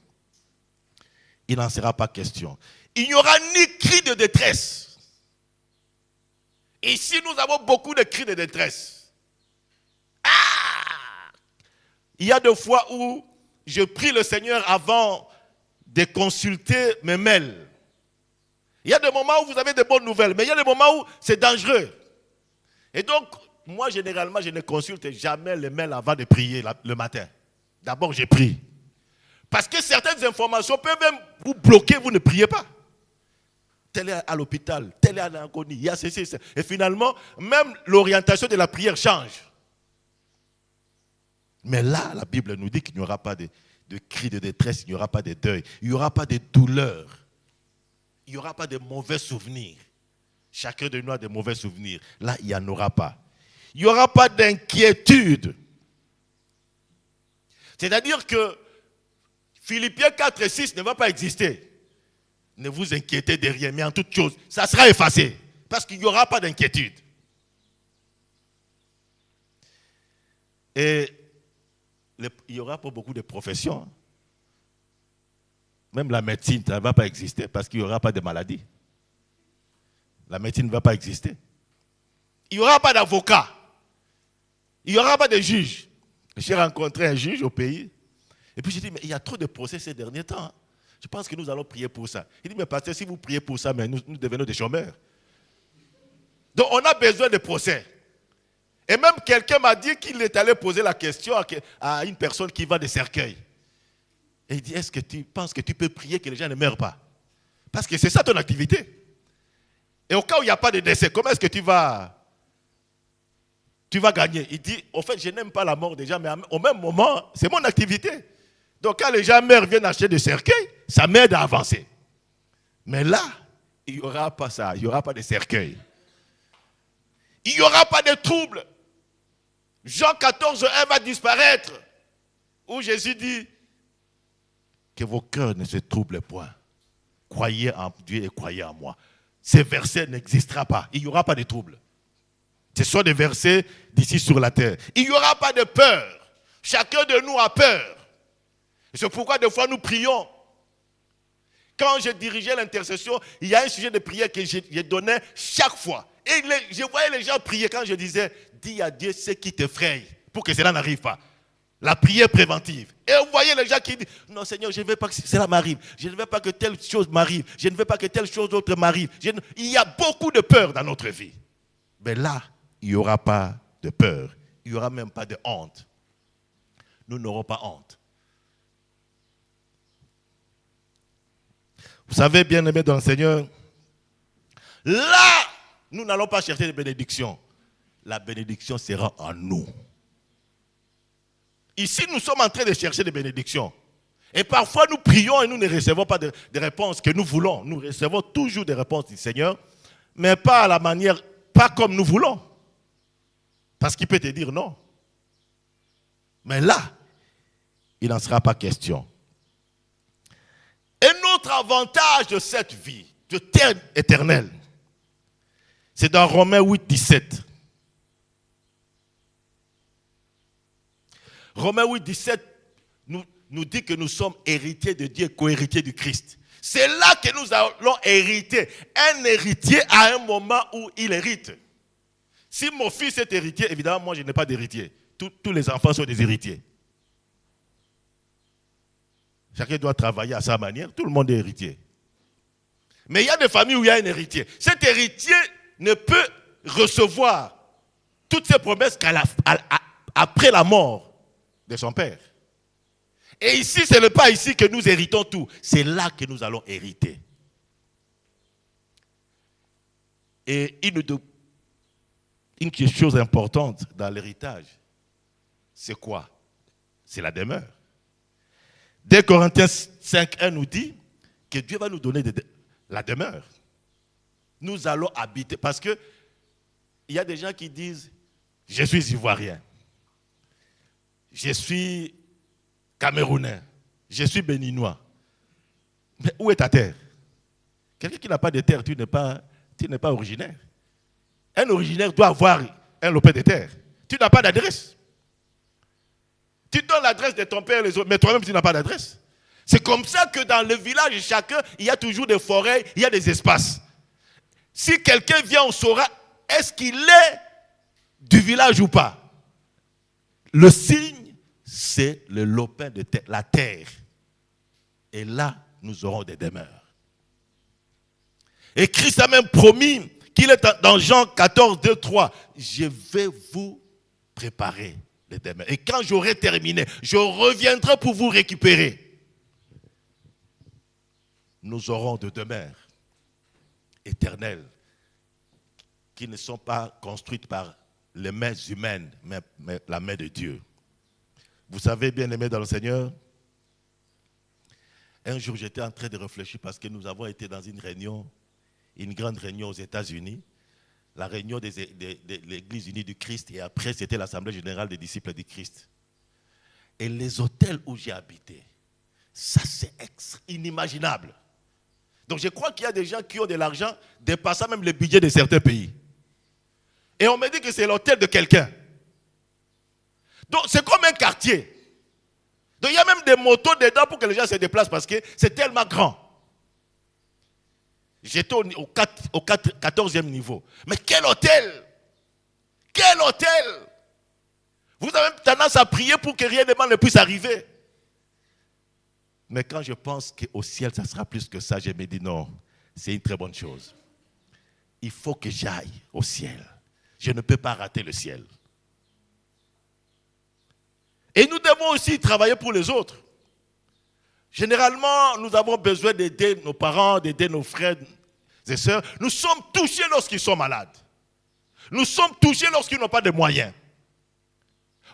Il n'en sera pas question. Il n'y aura ni cri de détresse. Ici, nous avons beaucoup de cris de détresse. Il y a des fois où je prie le Seigneur avant de consulter mes mails. Il y a des moments où vous avez de bonnes nouvelles, mais il y a des moments où c'est dangereux. Et donc, moi, généralement, je ne consulte jamais les mails avant de prier le matin. D'abord, je prie. Parce que certaines informations peuvent même vous bloquer, vous ne priez pas. Tel est à l'hôpital, tel est en agonie, il y a ceci. Et finalement, même l'orientation de la prière change. Mais là, la Bible nous dit qu'il n'y aura pas de cris de détresse, il n'y aura pas de deuil, il n'y aura pas de douleur, il n'y aura pas de mauvais souvenirs. Chacun de nous a de mauvais souvenirs. Là, il n'y en aura pas. Il n'y aura pas d'inquiétude. C'est-à-dire que Philippiens 4 et 6 ne va pas exister. Ne vous inquiétez de rien, mais en toute chose, ça sera effacé. Parce qu'il n'y aura pas d'inquiétude. Et il n'y aura pas beaucoup de professions. Même la médecine, ça ne va pas exister parce qu'il n'y aura pas de maladie. La médecine ne va pas exister. Il n'y aura pas d'avocat. Il n'y aura pas de juge. J'ai rencontré un juge au pays. Et puis j'ai dit, mais il y a trop de procès ces derniers temps. Je pense que nous allons prier pour ça. Il dit, mais pasteur, si vous priez pour ça, mais nous devenons des chômeurs. Donc on a besoin de procès. Et même quelqu'un m'a dit qu'il est allé poser la question à une personne qui vend des cercueils. Et il dit, est-ce que tu penses que tu peux prier que les gens ne meurent pas? Parce que c'est ça ton activité. Et au cas où il n'y a pas de décès, comment est-ce que tu vas gagner? Il dit, en fait, je n'aime pas la mort des gens, mais au même moment, c'est mon activité. Donc quand les gens meurent, viennent acheter des cercueils, ça m'aide à avancer. Mais là, il n'y aura pas ça, il n'y aura pas de cercueil. Il n'y aura pas de trouble. Jean 14:1 va disparaître. Où Jésus dit que vos cœurs ne se troublent point. Croyez en Dieu et croyez en moi. Ces versets n'existera pas. Il n'y aura pas de trouble. Ce sont des versets d'ici sur la terre. Il n'y aura pas de peur. Chacun de nous a peur. C'est pourquoi des fois nous prions. Quand je dirigeais l'intercession, il y a un sujet de prière que je donnais chaque fois. Et je voyais les gens prier quand je disais, dis à Dieu ce qui t'effraie pour que cela n'arrive pas. La prière préventive. Et vous voyez les gens qui disent, non Seigneur, je ne veux pas que cela m'arrive. Je ne veux pas que telle chose m'arrive. Je ne veux pas que telle chose d'autre m'arrive. Il y a beaucoup de peur dans notre vie. Mais là, il n'y aura pas de peur. Il n'y aura même pas de honte. Nous n'aurons pas honte. Vous savez, bien-aimés dans le Seigneur, là, nous n'allons pas chercher de bénédiction. La bénédiction sera en nous. Ici, nous sommes en train de chercher des bénédictions. Et parfois, nous prions et nous ne recevons pas de réponses que nous voulons. Nous recevons toujours des réponses du Seigneur, mais pas à la manière, pas comme nous voulons. Parce qu'il peut te dire non. Mais là, il n'en sera pas question. Et notre avantage de cette vie, de terre éternelle, c'est dans Romains 8:17. Romains 8:17 nous dit que nous sommes héritiers de Dieu, co-héritiers du Christ. C'est là que nous allons hériter. Un héritier à un moment où il hérite. Si mon fils est héritier, évidemment, moi je n'ai pas d'héritier. Tous les enfants sont des héritiers. Chacun doit travailler à sa manière. Tout le monde est héritier. Mais il y a des familles où il y a un héritier. Cet héritier ne peut recevoir toutes ces promesses qu'après la mort de son père. Et ici, ce n'est pas ici que nous héritons tout. C'est là que nous allons hériter. Et une chose importante dans l'héritage, c'est quoi? C'est la demeure. 2 Corinthiens 5:1 nous dit que Dieu va nous donner la demeure. Nous allons habiter. Parce que il y a des gens qui disent, je suis ivoirien, je suis camerounais, je suis béninois. Mais où est ta terre? Quelqu'un qui n'a pas de terre, tu n'es pas originaire. Un originaire doit avoir un lopin de terre. Tu n'as pas d'adresse. Tu donnes l'adresse de ton père et les autres, mais toi-même tu n'as pas d'adresse. C'est comme ça que dans le village, chacun, il y a toujours des forêts, il y a des espaces. Si quelqu'un vient, on saura, est-ce qu'il est du village ou pas? Le signe, c'est le lopin de terre, la terre. Et là, nous aurons des demeures. Et Christ a même promis qu'il est dans Jean 14:2-3, je vais vous préparer les demeures. Et quand j'aurai terminé, je reviendrai pour vous récupérer. Nous aurons de demeures éternelles qui ne sont pas construites par les mains humaines, mais la main de Dieu. Vous savez, bien-aimés dans le Seigneur, un jour j'étais en train de réfléchir parce que nous avons été dans une réunion, une grande réunion aux États-Unis, la réunion de l'Église unie du Christ, et après c'était l'Assemblée générale des disciples du Christ. Et les hôtels où j'ai habité, ça c'est inimaginable. Donc je crois qu'il y a des gens qui ont de l'argent dépassant même le budget de certains pays. Et on me dit que c'est l'hôtel de quelqu'un. Donc c'est comme un quartier. Donc il y a même des motos dedans pour que les gens se déplacent parce que c'est tellement grand. J'étais au 14e niveau. Mais quel hôtel! Quel hôtel! Vous avez même tendance à prier pour que rien de mal ne puisse arriver. Mais quand je pense qu'au ciel, ça sera plus que ça, je me dis non, c'est une très bonne chose. il faut que j'aille au ciel. Je ne peux pas rater le ciel. Et nous devons aussi travailler pour les autres. Généralement, nous avons besoin d'aider nos parents, d'aider nos frères et sœurs. Nous sommes touchés lorsqu'ils sont malades. Nous sommes touchés lorsqu'ils n'ont pas de moyens.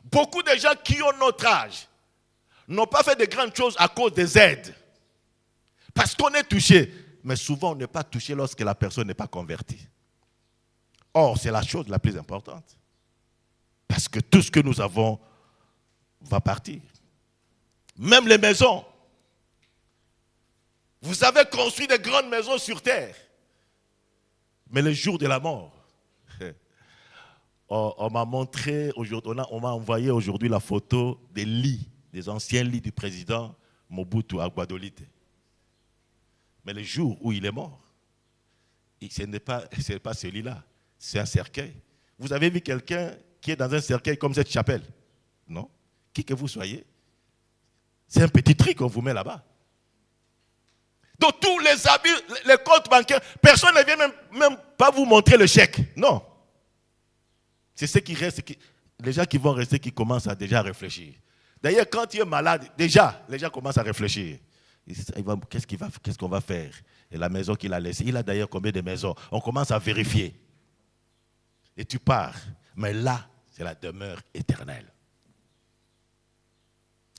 Beaucoup de gens qui ont notre âge n'ont pas fait de grandes choses à cause des aides. Parce qu'on est touché. Mais souvent, on n'est pas touché lorsque la personne n'est pas convertie. Or, c'est la chose la plus importante. Parce que tout ce que nous avons va partir. Même les maisons. Vous avez construit de grandes maisons sur terre. Mais le jour de la mort, on m'a montré aujourd'hui, on m'a envoyé aujourd'hui la photo des lits, des anciens lits du président Mobutu à Guadolite. Mais le jour où il est mort, ce n'est pas celui-là, c'est un cercueil. Vous avez vu quelqu'un qui est dans un cercueil comme cette chapelle? Non? Qui que vous soyez, c'est un petit truc qu'on vous met là-bas. Donc tous les habits, les comptes bancaires, personne ne vient même pas vous montrer le chèque. Non. C'est ce qui reste, les gens qui vont rester, qui commencent à déjà réfléchir. D'ailleurs, quand tu es malade, déjà, les gens commencent à réfléchir. Qu'est-ce qu'on va faire? Et la maison qu'il a laissée, il a d'ailleurs combien de maisons? On commence à vérifier. Et tu pars. Mais là, c'est la demeure éternelle.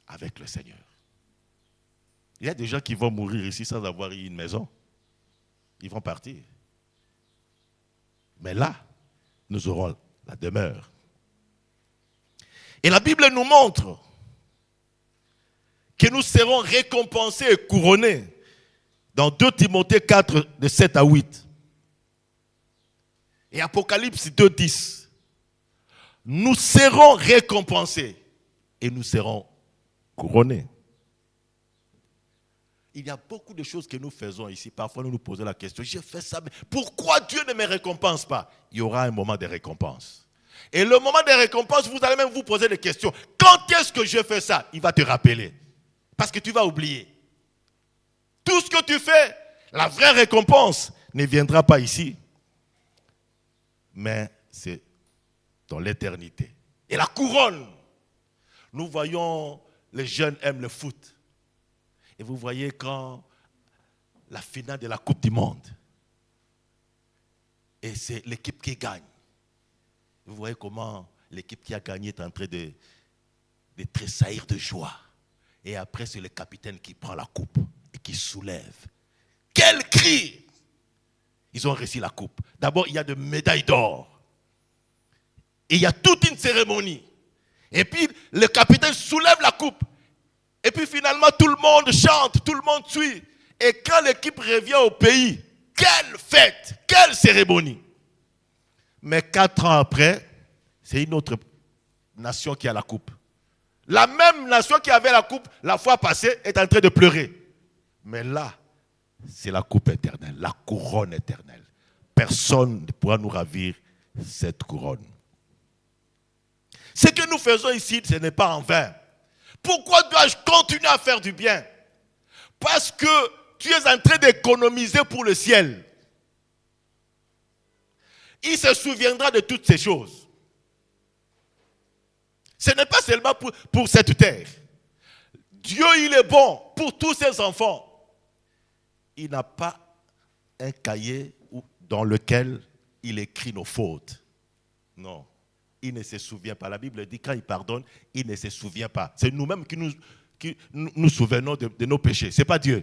Avec le Seigneur. Il y a des gens qui vont mourir ici sans avoir eu une maison. Ils vont partir. Mais là, nous aurons la demeure. Et la Bible nous montre que nous serons récompensés et couronnés dans 2 Timothée 4, de 7 à 8. Et Apocalypse 2, 10. Nous serons récompensés et nous serons couronnés. Il y a beaucoup de choses que nous faisons ici. Parfois, nous nous posons la question, j'ai fait ça, mais pourquoi Dieu ne me récompense pas? Il y aura un moment de récompense. Et le moment de récompense, vous allez même vous poser des questions. Quand est-ce que je fais ça? Il va te rappeler. Parce que tu vas oublier. Tout ce que tu fais, la vraie récompense ne viendra pas ici. Mais c'est dans l'éternité. Et la couronne. Nous voyons, les jeunes aiment le foot. Et vous voyez quand la finale de la Coupe du Monde, et c'est l'équipe qui gagne. Vous voyez comment l'équipe qui a gagné est en train de tressaillir de joie. Et après, c'est le capitaine qui prend la coupe et qui soulève. Quel cri! Ils ont réussi la coupe. D'abord, il y a des médailles d'or. Et il y a toute une cérémonie. Et puis, le capitaine soulève la coupe. Et puis finalement, tout le monde chante, tout le monde suit. Et quand l'équipe revient au pays, quelle fête, quelle cérémonie. Mais 4 ans après, c'est une autre nation qui a la coupe. La même nation qui avait la coupe la fois passée est en train de pleurer. Mais là, c'est la coupe éternelle, la couronne éternelle. Personne ne pourra nous ravir cette couronne. Ce que nous faisons ici, ce n'est pas en vain. Pourquoi dois-je continuer à faire du bien? Parce que tu es en train d'économiser pour le ciel. Il se souviendra de toutes ces choses. Ce n'est pas seulement pour cette terre. Dieu, il est bon pour tous ses enfants. Il n'a pas un cahier dans lequel il écrit nos fautes. Non. Il ne se souvient pas. La Bible dit quand il pardonne, il ne se souvient pas. C'est nous-mêmes qui nous souvenons de nos péchés. Ce n'est pas Dieu.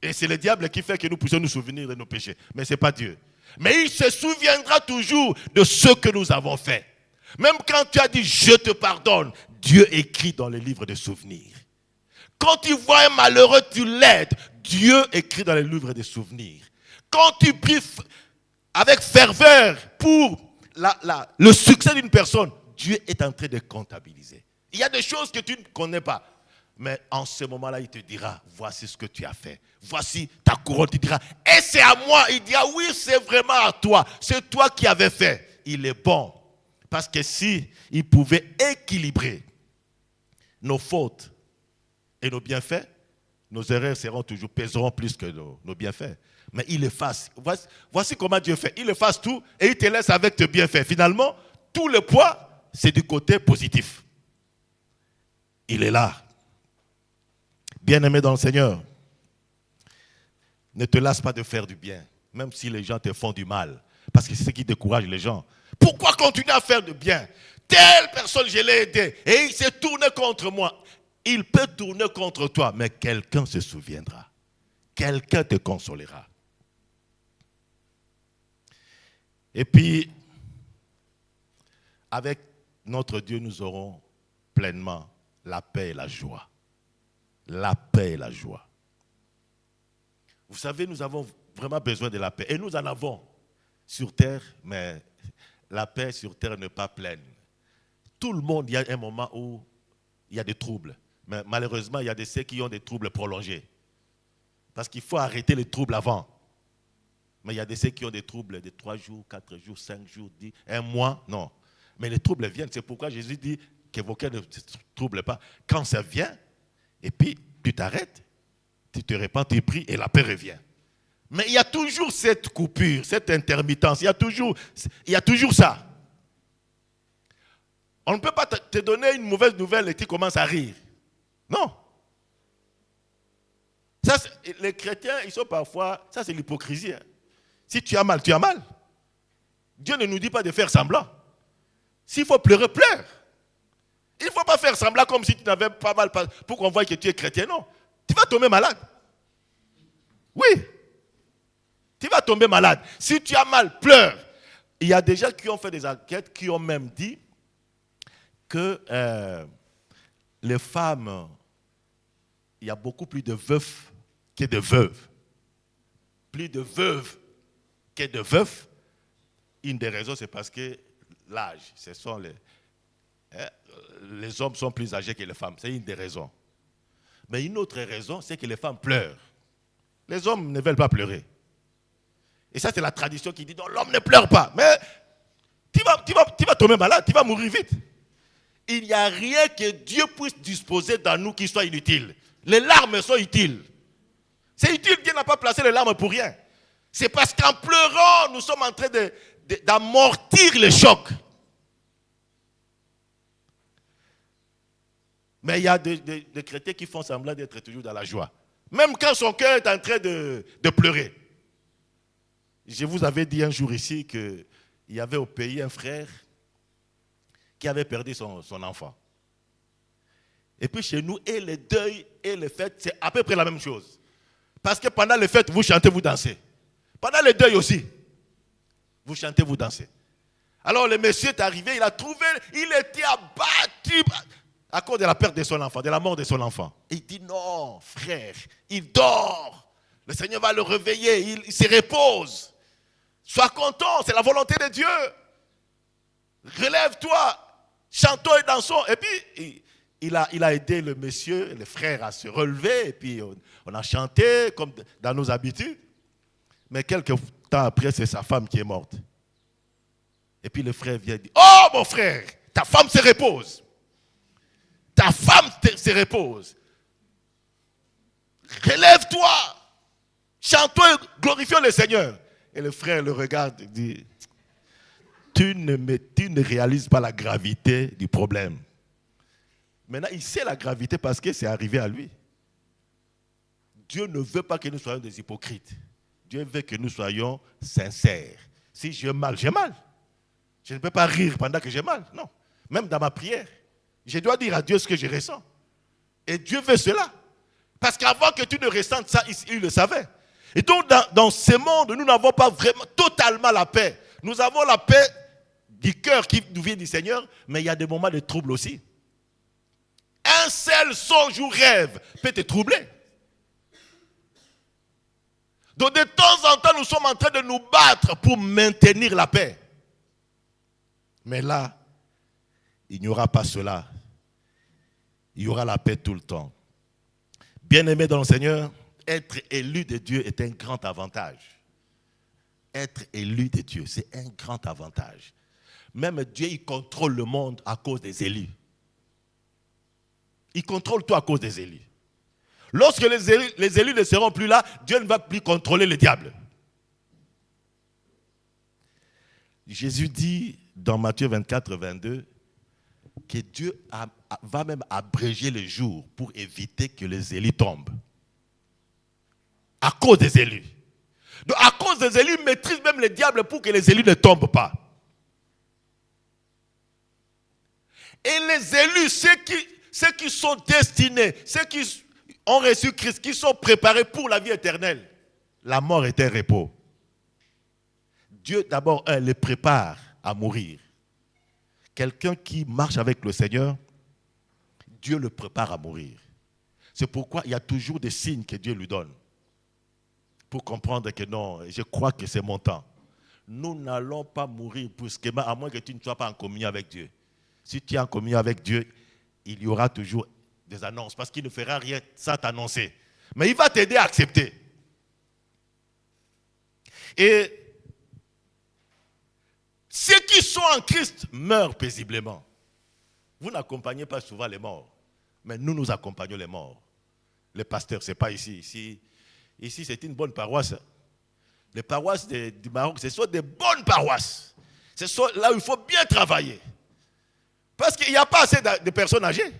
Et c'est le diable qui fait que nous puissions nous souvenir de nos péchés. Mais ce n'est pas Dieu. Mais il se souviendra toujours de ce que nous avons fait. Même quand tu as dit « je te pardonne », Dieu écrit dans le livre de souvenirs. Quand tu vois un malheureux, tu l'aides. Dieu écrit dans le livre de souvenirs. Quand tu pries avec ferveur pour le succès d'une personne, Dieu est en train de comptabiliser. Il y a des choses que tu ne connais pas. Mais en ce moment-là, il te dira, voici ce que tu as fait. Voici ta couronne. Tu diras, et c'est à moi. Il dira, oui, c'est vraiment à toi. C'est toi qui avais fait. Il est bon. Parce que si il pouvait équilibrer nos fautes et nos bienfaits, nos erreurs pèseront plus que nos bienfaits. Mais il efface. Voici comment Dieu fait. Il efface tout et il te laisse avec tes bienfaits. Finalement, tout le poids, c'est du côté positif. Il est là. Bien-aimé dans le Seigneur, ne te lasse pas de faire du bien, même si les gens te font du mal. Parce que c'est ce qui décourage les gens. Pourquoi continuer à faire du bien? Telle personne, je l'ai aidé et il s'est tourné contre moi. Il peut tourner contre toi, mais quelqu'un se souviendra. Quelqu'un te consolera. Et puis, avec notre Dieu, nous aurons pleinement la paix et la joie. La paix et la joie. Vous savez, nous avons vraiment besoin de la paix. Et nous en avons sur terre, mais la paix sur terre n'est pas pleine. Tout le monde, il y a un moment où il y a des troubles. Mais malheureusement, il y a de ceux qui ont des troubles prolongés. Parce qu'il faut arrêter les troubles avant. Mais il y a de ceux qui ont des troubles de 3 jours, 4 jours, 5 jours, 10, 1 mois. Non. Mais les troubles viennent. C'est pourquoi Jésus dit que vos cœurs ne se troublent pas. Quand ça vient, et puis tu t'arrêtes, tu te répands, tu pries et la paix revient. Mais il y a toujours cette coupure, cette intermittence. Il y a toujours ça. On ne peut pas te donner une mauvaise nouvelle et tu commences à rire. Non. Ça, les chrétiens, ils sont parfois... Ça, c'est l'hypocrisie. Hein. Si tu as mal, tu as mal. Dieu ne nous dit pas de faire semblant. S'il faut pleurer, pleure. Il ne faut pas faire semblant comme si tu n'avais pas mal pour qu'on voie que tu es chrétien. Non. Tu vas tomber malade. Oui. Tu vas tomber malade. Si tu as mal, pleure. Il y a des gens qui ont fait des enquêtes, qui ont même dit que les femmes, il y a beaucoup plus de veufs que de veuves. Plus de veuves que de veufs. Une des raisons, c'est parce que l'âge, ce sont les hommes sont plus âgés que les femmes. C'est une des raisons. Mais une autre raison, c'est que les femmes pleurent. Les hommes ne veulent pas pleurer. Et ça, c'est la tradition qui dit non, l'homme ne pleure pas. Mais tu vas tomber malade, tu vas mourir vite. Il n'y a rien que Dieu puisse disposer dans nous qui soit inutile. Les larmes sont utiles. C'est utile, Dieu n'a pas placé les larmes pour rien. C'est parce qu'en pleurant, nous sommes en train d'amortir les chocs. Mais il y a des chrétiens qui font semblant d'être toujours dans la joie. Même quand son cœur est en train de pleurer. Je vous avais dit un jour ici qu'il y avait au pays un frère qui avait perdu son enfant. Et puis chez nous, et les deuils et les fêtes, c'est à peu près la même chose. Parce que pendant les fêtes, vous chantez, vous dansez. Pendant les deuils aussi, vous chantez, vous dansez. Alors le monsieur est arrivé, il était abattu à cause de la perte de son enfant, de la mort de son enfant. Il dit non, frère, il dort. Le Seigneur va le réveiller, il se repose. Sois content, c'est la volonté de Dieu. Relève-toi, chantons et dansons. Et puis, il a aidé le monsieur, le frère à se relever. Et puis, on a chanté comme dans nos habitudes. Mais quelques temps après, c'est sa femme qui est morte. Et puis, le frère vient dire, oh mon frère, ta femme se repose. Ta femme se repose. Relève-toi. Chantons et glorifions le Seigneur. Et le frère le regarde et dit, tu ne réalises pas la gravité du problème. Maintenant, il sait la gravité parce que c'est arrivé à lui. Dieu ne veut pas que nous soyons des hypocrites. Dieu veut que nous soyons sincères. Si j'ai mal, j'ai mal. Je ne peux pas rire pendant que j'ai mal. Non. Même dans ma prière, je dois dire à Dieu ce que je ressens. Et Dieu veut cela. Parce qu'avant que tu ne ressentes ça, il le savait. Et donc, dans ce monde, nous n'avons pas vraiment totalement la paix. Nous avons la paix du cœur qui nous vient du Seigneur, mais il y a des moments de trouble aussi. Un seul songe ou rêve peut te troubler. Donc, de temps en temps, nous sommes en train de nous battre pour maintenir la paix. Mais là, il n'y aura pas cela. Il y aura la paix tout le temps. Bien-aimé dans le Seigneur, être élu de Dieu est un grand avantage. Être élu de Dieu, c'est un grand avantage. Même Dieu, il contrôle le monde à cause des élus. Il contrôle tout à cause des élus. Lorsque les élus ne seront plus là, Dieu ne va plus contrôler le diable. Jésus dit dans Matthieu 24, 22 que Dieu va même abréger les jours pour éviter que les élus tombent. À cause des élus. Donc à cause des élus, il maîtrise même le diable pour que les élus ne tombent pas. Et les élus, ceux qui sont destinés, ceux qui ont reçu Christ, qui sont préparés pour la vie éternelle, la mort est un repos. Dieu d'abord les prépare à mourir. Quelqu'un qui marche avec le Seigneur, Dieu le prépare à mourir. C'est pourquoi il y a toujours des signes que Dieu lui donne. Pour comprendre que non, je crois que c'est mon temps. Nous n'allons pas mourir brusquement, à moins que tu ne sois pas en communion avec Dieu. Si tu es en communion avec Dieu, il y aura toujours des annonces, parce qu'il ne fera rien sans t'annoncer. Mais il va t'aider à accepter. Et ceux qui sont en Christ meurent paisiblement. Vous n'accompagnez pas souvent les morts, mais nous accompagnons les morts. Les pasteurs, ce n'est pas ici. Ici, c'est une bonne paroisse. Les paroisses du Maroc, ce sont des bonnes paroisses. Ce sont là où il faut bien travailler. Parce qu'il n'y a pas assez de personnes âgées.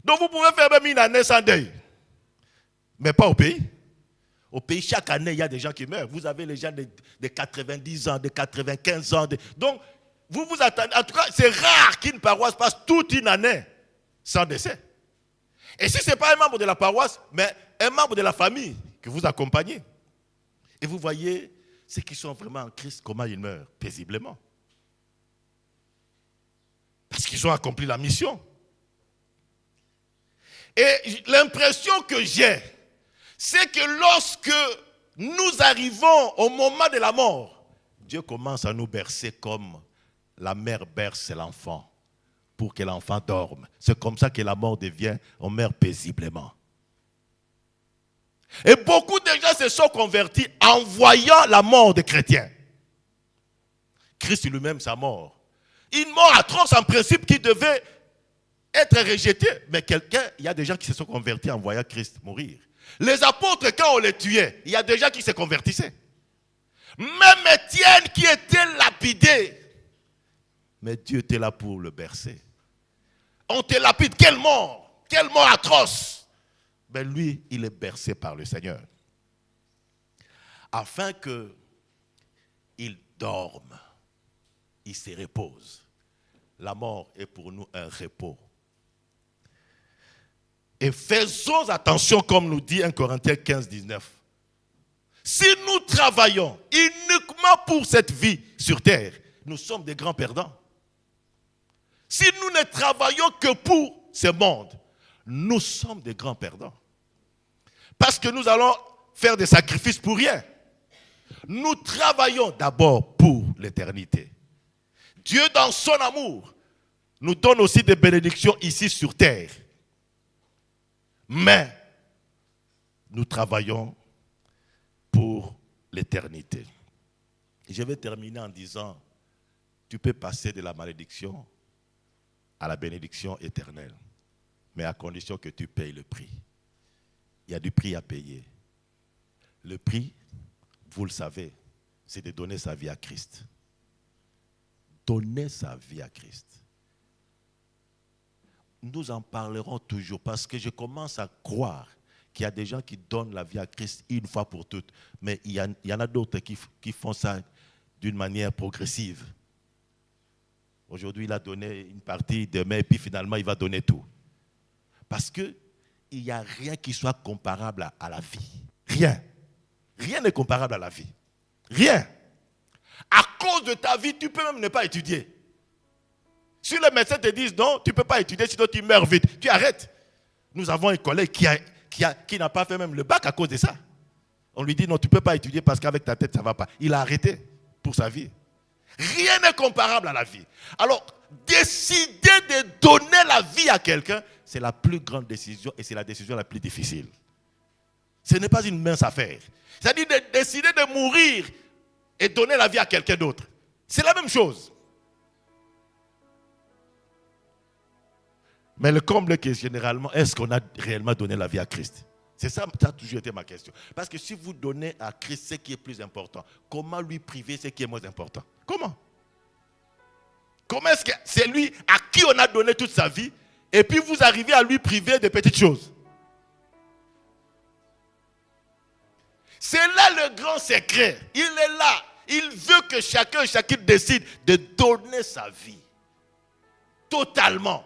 Donc vous pouvez faire même une année sans deuil. Mais pas au pays. Au pays, chaque année, il y a des gens qui meurent. Vous avez les gens de 90 ans, de 95 ans. Donc, vous attendez. En tout cas, c'est rare qu'une paroisse passe toute une année sans décès. Et si ce n'est pas un membre de la paroisse, mais un membre de la famille que vous accompagnez. Et vous voyez ceux qui sont vraiment en Christ, comment ils meurent paisiblement. Parce qu'ils ont accompli la mission. Et l'impression que j'ai, c'est que lorsque nous arrivons au moment de la mort, Dieu commence à nous bercer comme la mère berce l'enfant pour que l'enfant dorme. C'est comme ça que la mort devient, on meurt paisiblement. Et beaucoup de gens se sont convertis en voyant la mort des chrétiens. Christ lui-même, sa mort. Une mort atroce en principe qui devait être rejetée. Mais il y a des gens qui se sont convertis en voyant Christ mourir. Les apôtres, quand on les tuait, il y a des gens qui se convertissaient. Même Étienne qui était lapidé. Mais Dieu était là pour le bercer. On te lapide, quelle mort atroce. Mais lui, il est bercé par le Seigneur. Afin qu'il dorme, il se repose. La mort est pour nous un repos. Et faisons attention, comme nous dit 1 Corinthiens 15, 19. Si nous travaillons uniquement pour cette vie sur terre, nous sommes des grands perdants. Si nous ne travaillons que pour ce monde, nous sommes des grands perdants. Parce que nous allons faire des sacrifices pour rien. Nous travaillons d'abord pour l'éternité. Dieu, dans son amour, nous donne aussi des bénédictions ici sur terre. Mais nous travaillons pour l'éternité. Je vais terminer en disant, tu peux passer de la malédiction à la bénédiction éternelle, mais à condition que tu payes le prix. Il y a du prix à payer. Le prix, vous le savez, c'est de donner sa vie à Christ. Donner sa vie à Christ. Nous en parlerons toujours parce que je commence à croire qu'il y a des gens qui donnent la vie à Christ une fois pour toutes, mais il y en a d'autres qui font ça d'une manière progressive. Aujourd'hui, il a donné une partie, demain, et puis finalement, il va donner tout. Parce qu'il n'y a rien qui soit comparable à la vie. Rien. Rien n'est comparable à la vie. Rien. À cause de ta vie, tu peux même ne pas étudier. Si les médecins te disent non, tu ne peux pas étudier, sinon tu meurs vite, tu arrêtes. Nous avons un collègue qui n'a pas fait même le bac à cause de ça. On lui dit non, tu ne peux pas étudier parce qu'avec ta tête, ça ne va pas. Il a arrêté pour sa vie. Rien n'est comparable à la vie. Alors, décider de donner la vie à quelqu'un, c'est la plus grande décision et c'est la décision la plus difficile. Ce n'est pas une mince affaire. C'est-à-dire de décider de mourir et donner la vie à quelqu'un d'autre. C'est la même chose. Mais le comble est que généralement, est-ce qu'on a réellement donné la vie à Christ? C'est ça, ça a toujours été ma question. Parce que si vous donnez à Christ ce qui est plus important, comment lui priver ce qui est moins important? Comment? Comment est-ce que c'est lui à qui on a donné toute sa vie et puis vous arrivez à lui priver de petites choses? C'est là le grand secret. Il est là. Il veut que chacune décide de donner sa vie. Totalement.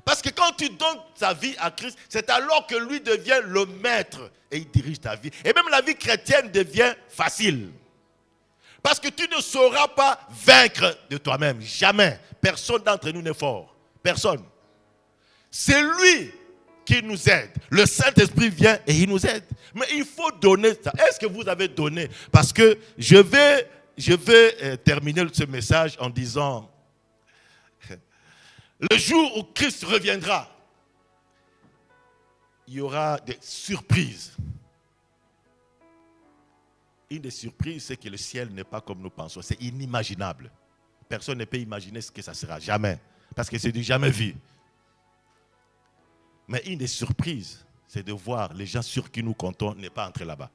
Parce que quand tu donnes ta vie à Christ, c'est alors que lui devient le maître et il dirige ta vie. Et même la vie chrétienne devient facile. Parce que tu ne sauras pas vaincre de toi-même. Jamais. Personne d'entre nous n'est fort. Personne. C'est lui qui nous aide. Le Saint-Esprit vient et il nous aide. Mais il faut donner ça. Est-ce que vous avez donné? Parce que je vais terminer ce message en disant... Le jour où Christ reviendra, il y aura des surprises. Une des surprises, c'est que le ciel n'est pas comme nous pensons. C'est inimaginable. Personne ne peut imaginer ce que ça sera. Jamais. Parce que c'est du jamais vu. Mais une des surprises, c'est de voir les gens sur qui nous comptons ne pas entrer là-bas.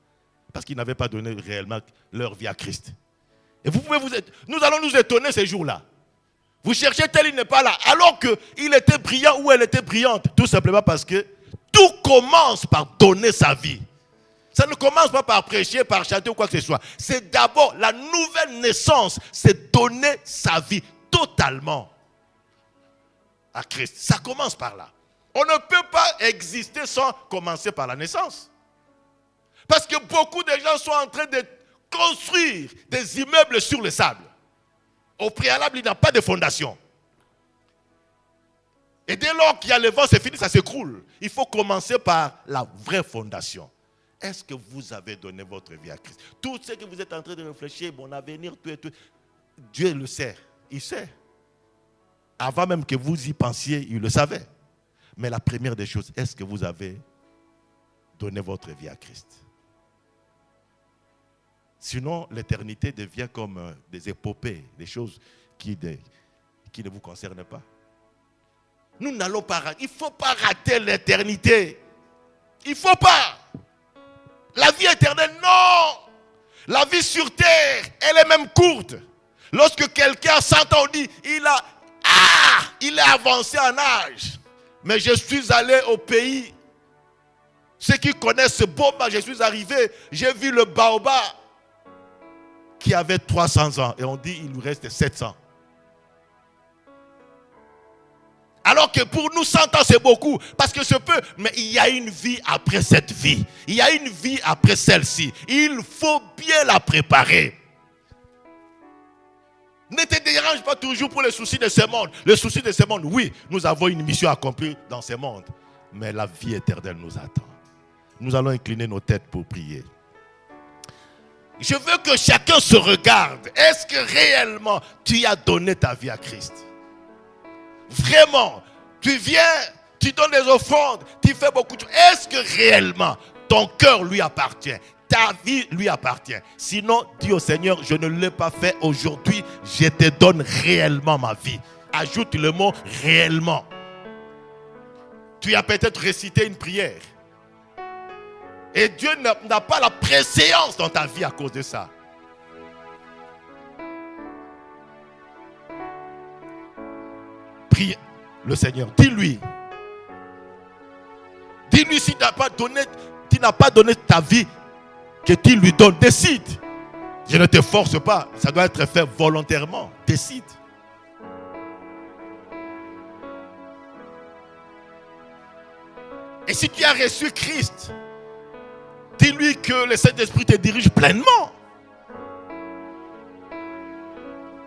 Parce qu'ils n'avaient pas donné réellement leur vie à Christ. Et nous allons nous étonner ces jours-là. Vous cherchez tel, il n'est pas là. Alors qu'il était brillant ou elle était brillante. Tout simplement parce que tout commence par donner sa vie. Ça ne commence pas par prêcher, par chanter ou quoi que ce soit. C'est d'abord la nouvelle naissance. C'est donner sa vie totalement à Christ. Ça commence par là. On ne peut pas exister sans commencer par la naissance. Parce que beaucoup de gens sont en train de construire des immeubles sur le sable. Au préalable, il n'y a pas de fondation. Et dès lors qu'il y a le vent, c'est fini, ça s'écroule. Il faut commencer par la vraie fondation. Est-ce que vous avez donné votre vie à Christ? Tout ce que vous êtes en train de réfléchir, mon avenir, tout et tout, Dieu le sait. Il sait. Avant même que vous y pensiez, il le savait. Mais la première des choses, est-ce que vous avez donné votre vie à Christ? Sinon, l'éternité devient comme des épopées, des choses qui ne vous concernent pas. Nous n'allons pas rater. Il ne faut pas rater l'éternité. Il ne faut pas. La vie éternelle, non. La vie sur terre, elle est même courte. Lorsque quelqu'un s'entend, on dit, il est avancé en âge. Mais je suis allé au pays. Ceux qui connaissent ce Boma, je suis arrivé, j'ai vu le baobab qui avait 300 ans et on dit il lui reste 700. Alors que pour nous 100 ans c'est beaucoup parce que c'est peu, mais il y a une vie après cette vie. Il y a une vie après celle-ci. Il faut bien la préparer. Ne te dérange pas toujours pour les soucis de ce monde. Les soucis de ce monde, oui, nous avons une mission accomplie dans ce monde. Mais la vie éternelle nous attend. Nous allons incliner nos têtes pour prier. Je veux que chacun se regarde. Est-ce que réellement tu as donné ta vie à Christ? Vraiment, tu viens, tu donnes des offrandes, tu fais beaucoup de choses. Est-ce que réellement ton cœur lui appartient? Ta vie lui appartient. Sinon, dis au Seigneur, je ne l'ai pas fait aujourd'hui, je te donne réellement ma vie. Ajoute le mot réellement. Tu as peut-être récité une prière. Et Dieu n'a pas la préséance dans ta vie à cause de ça. Prie le Seigneur. Dis-lui. Dis-lui si tu n'as pas donné ta vie, que tu lui donnes. Décide. Je ne te force pas. Ça doit être fait volontairement. Décide. Et si tu as reçu Christ, dis-lui que le Saint-Esprit te dirige pleinement.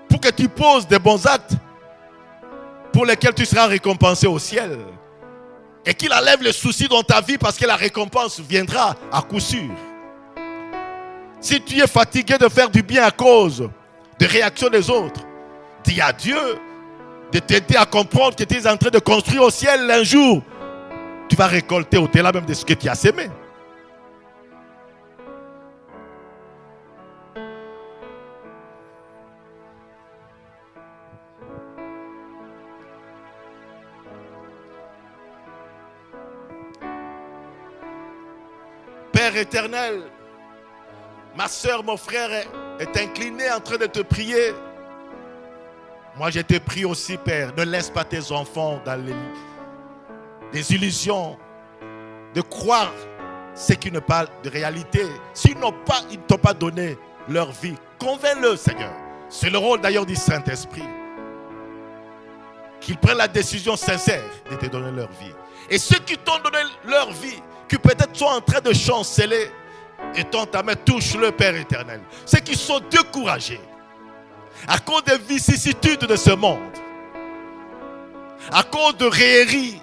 Pour que tu poses des bons actes pour lesquels tu seras récompensé au ciel. Et qu'il enlève les soucis dans ta vie parce que la récompense viendra à coup sûr. Si tu es fatigué de faire du bien à cause des réactions des autres, dis à Dieu de t'aider à comprendre que tu es en train de construire au ciel un jour. Tu vas récolter au-delà même de ce que tu as sémé. Père éternel, ma soeur, mon frère est incliné en train de te prier. Moi, je te prie aussi, Père, ne laisse pas tes enfants dans les illusions de croire ce qui ne parle de réalité. S'ils ne t'ont pas donné leur vie, convainc-le, Seigneur. C'est le rôle d'ailleurs du Saint-Esprit. Qu'ils prennent la décision sincère de te donner leur vie. Et ceux qui t'ont donné leur vie, qui peut-être sont en train de chanceler, et tends ta main, touche-le, Père éternel. Ceux qui sont découragés à cause des vicissitudes de ce monde, à cause de railleries,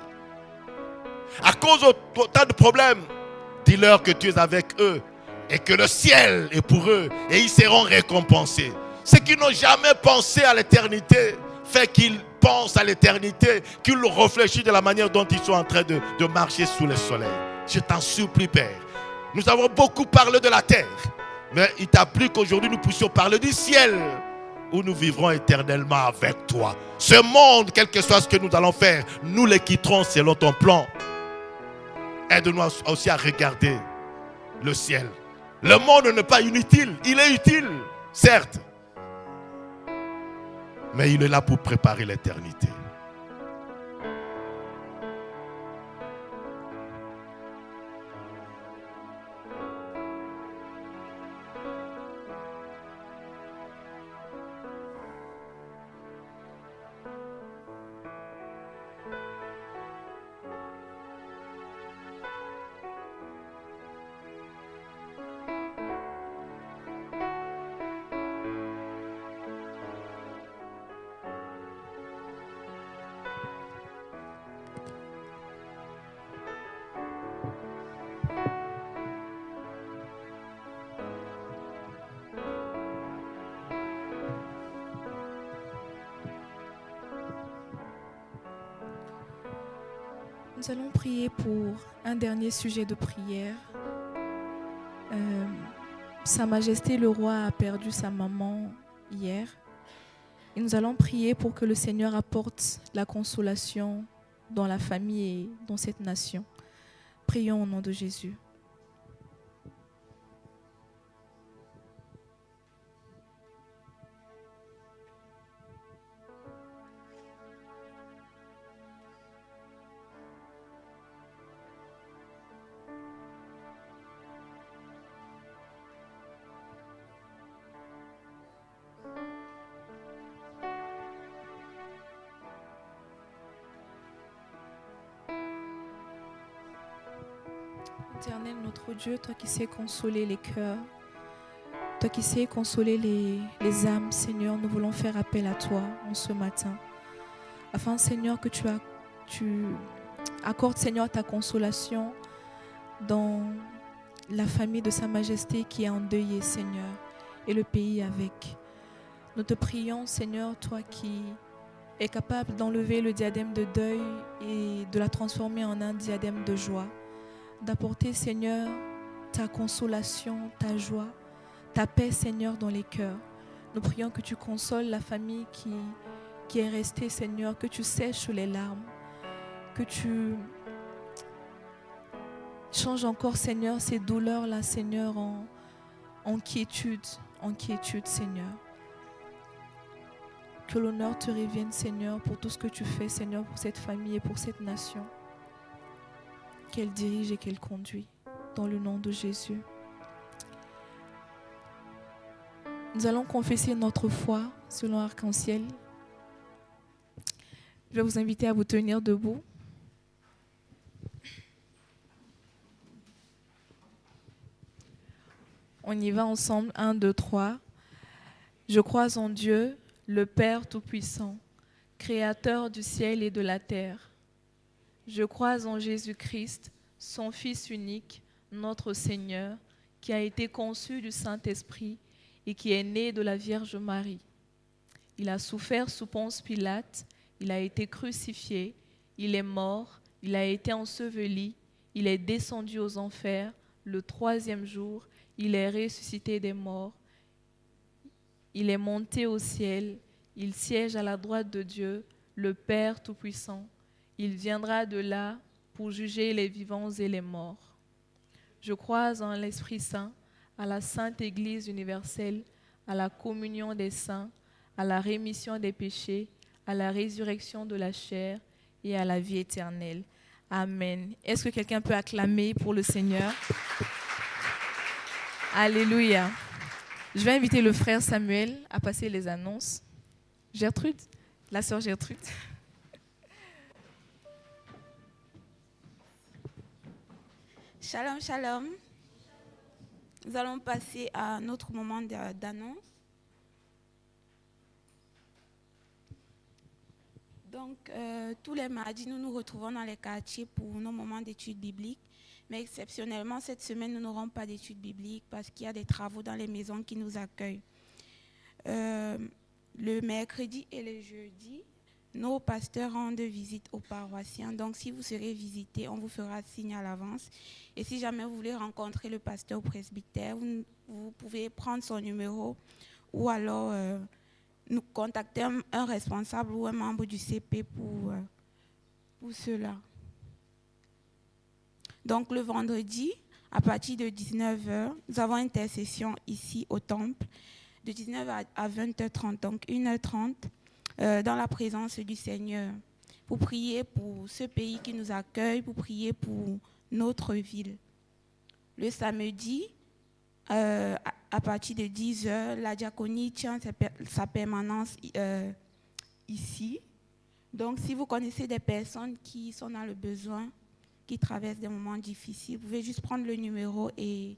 à cause de tant de problèmes, dis-leur que tu es avec eux et que le ciel est pour eux et ils seront récompensés. Ceux qui n'ont jamais pensé à l'éternité, fait qu'ils pensent à l'éternité, qu'ils réfléchissent de la manière dont ils sont en train de marcher sous le soleil. Je t'en supplie, Père. Nous avons beaucoup parlé de la terre, mais il t'a plu qu'aujourd'hui nous puissions parler du ciel, où nous vivrons éternellement avec toi. Ce monde, quel que soit ce que nous allons faire, nous les quitterons selon ton plan. Aide-nous aussi à regarder le ciel. Le monde n'est pas inutile, il est utile, certes, mais il est là pour préparer l'éternité. Nous allons prier pour un dernier sujet de prière. Sa Majesté le Roi a perdu sa maman hier. Et nous allons prier pour que le Seigneur apporte la consolation dans la famille et dans cette nation. Prions au nom de Jésus. Éternel, notre Dieu, toi qui sais consoler les cœurs, toi qui sais consoler les âmes, Seigneur, nous voulons faire appel à toi en ce matin. Afin, Seigneur, que tu accordes, Seigneur, ta consolation dans la famille de Sa Majesté qui est endeuillée, Seigneur, et le pays avec. Nous te prions, Seigneur, toi qui es capable d'enlever le diadème de deuil et de la transformer en un diadème de joie. D'apporter, Seigneur, ta consolation, ta joie, ta paix, Seigneur, dans les cœurs. Nous prions que tu consoles la famille qui est restée, Seigneur, que tu sèches les larmes, que tu changes encore, Seigneur, ces douleurs-là, Seigneur, en quiétude, Seigneur. Que l'honneur te revienne, Seigneur, pour tout ce que tu fais, Seigneur, pour cette famille et pour cette nation. Qu'elle dirige et qu'elle conduit, dans le nom de Jésus. Nous allons confesser notre foi selon Arc-en-Ciel. Je vais vous inviter à vous tenir debout. On y va ensemble. 1, 2, 3. Je crois en Dieu, le Père Tout-Puissant, Créateur du ciel et de la terre. Je crois en Jésus-Christ, son Fils unique, notre Seigneur, qui a été conçu du Saint-Esprit et qui est né de la Vierge Marie. Il a souffert sous Ponce Pilate, il a été crucifié, il est mort, il a été enseveli, il est descendu aux enfers, le 3e jour, il est ressuscité des morts, il est monté au ciel, il siège à la droite de Dieu, le Père Tout-Puissant. Il viendra de là pour juger les vivants et les morts. Je crois en l'Esprit Saint, à la Sainte Église universelle, à la communion des saints, à la rémission des péchés, à la résurrection de la chair et à la vie éternelle. Amen. Est-ce que quelqu'un peut acclamer pour le Seigneur? Alléluia. Je vais inviter le frère Samuel à passer les annonces. Gertrude, la sœur Gertrude. Shalom, shalom. Nous allons passer à notre moment d'annonce. Donc, tous les mardis, nous nous retrouvons dans les quartiers pour nos moments d'études bibliques. Mais exceptionnellement, cette semaine, nous n'aurons pas d'études bibliques parce qu'il y a des travaux dans les maisons qui nous accueillent. Le mercredi et le jeudi, nos pasteurs rendent visite aux paroissiens. Donc, si vous serez visités, on vous fera signe à l'avance. Et si jamais vous voulez rencontrer le pasteur au presbytère, vous pouvez prendre son numéro ou alors nous contacter un responsable ou un membre du CP pour cela. Donc, le vendredi, à partir de 19h, nous avons une intercession ici au temple, de 19h à 20h30, donc 1h30. Dans la présence du Seigneur, pour prier pour ce pays qui nous accueille, pour prier pour notre ville. Le samedi, à partir de 10h, la diaconie tient sa permanence ici. Donc, si vous connaissez des personnes qui sont dans le besoin, qui traversent des moments difficiles, vous pouvez juste prendre le numéro et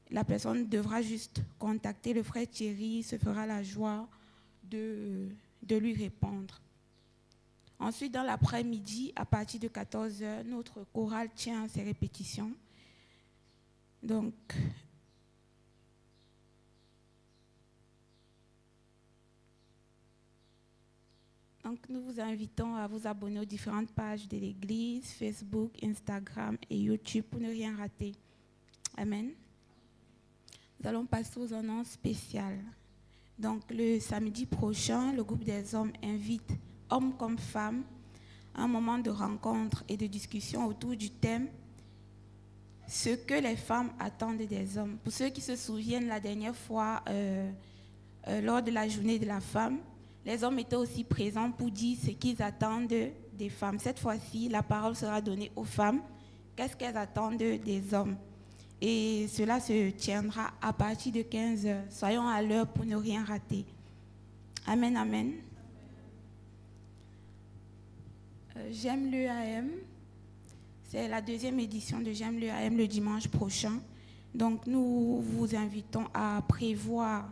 la personne devra juste contacter le frère Thierry, il se fera la joie de lui répondre. Ensuite, dans l'après-midi, à partir de 14h, notre chorale tient ses répétitions. Donc, nous vous invitons à vous abonner aux différentes pages de l'Église, Facebook, Instagram et YouTube pour ne rien rater. Amen. Nous allons passer aux annonces spéciales. Donc, le samedi prochain, le groupe des hommes invite, hommes comme femmes, à un moment de rencontre et de discussion autour du thème « Ce que les femmes attendent des hommes ». Pour ceux qui se souviennent, la dernière fois, lors de la journée de la femme, les hommes étaient aussi présents pour dire ce qu'ils attendent des femmes. Cette fois-ci, la parole sera donnée aux femmes. Qu'est-ce qu'elles attendent des hommes ? Et cela se tiendra à partir de 15h. Soyons à l'heure pour ne rien rater. Amen, amen. J'aime l'EAM. C'est la deuxième édition de J'aime l'EAM le dimanche prochain. Donc, nous vous invitons à prévoir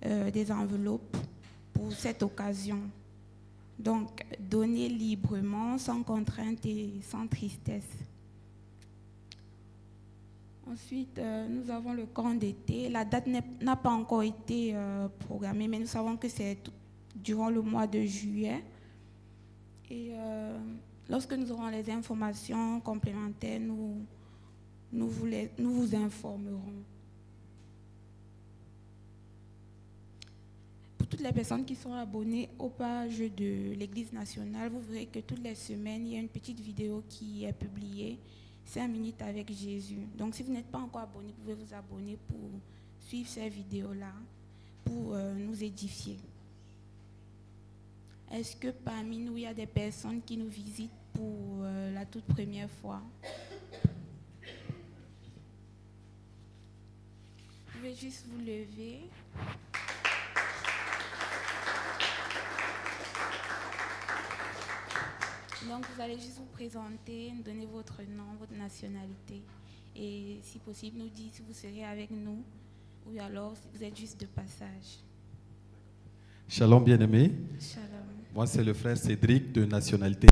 des enveloppes pour cette occasion. Donc, donnez librement, sans contrainte et sans tristesse. Ensuite, nous avons le camp d'été. La date n'a pas encore été programmée, mais nous savons que c'est durant le mois de juillet. Et lorsque nous aurons les informations complémentaires, nous vous informerons. Pour toutes les personnes qui sont abonnées aux pages de l'Église nationale, vous verrez que toutes les semaines, il y a une petite vidéo qui est publiée. 5 minutes avec Jésus. Donc, si vous n'êtes pas encore abonné, vous pouvez vous abonner pour suivre ces vidéos-là, pour nous édifier. Est-ce que parmi nous, il y a des personnes qui nous visitent pour la toute première fois? Vous pouvez juste vous lever. Donc, vous allez juste vous présenter, nous donner votre nom, votre nationalité. Et si possible, nous dire si vous serez avec nous ou alors si vous êtes juste de passage. Shalom, bien-aimés. Shalom. Moi, c'est le frère Cédric de nationalité.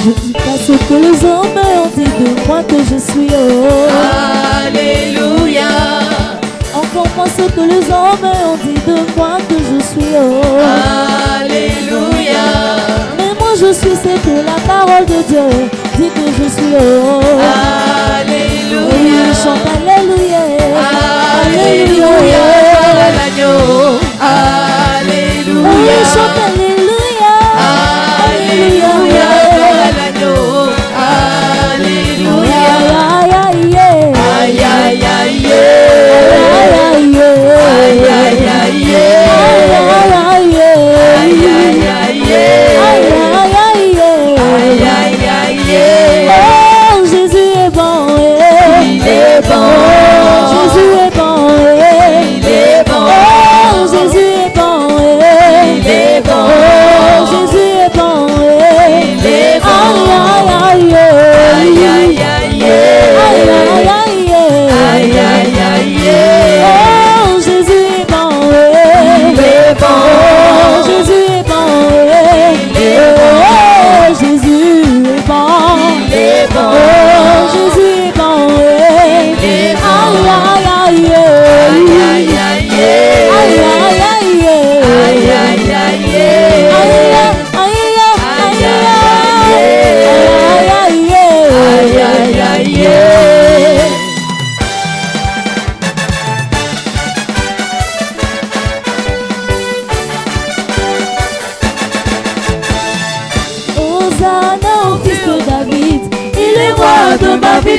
Je ne dis pas ce que les hommes ont dit de moi que je suis. Alléluia. Encore moins ce que les hommes ont dit de moi que je suis. Alléluia. Mais moi je suis ce que la parole de Dieu dit que je suis. Alléluia. Oui, chante Alléluia. Alléluia. L'agneau. Alléluia. Oui, chante Alléluia. Alléluia. L'agneau. Alléluia. Aïe aïe aïe.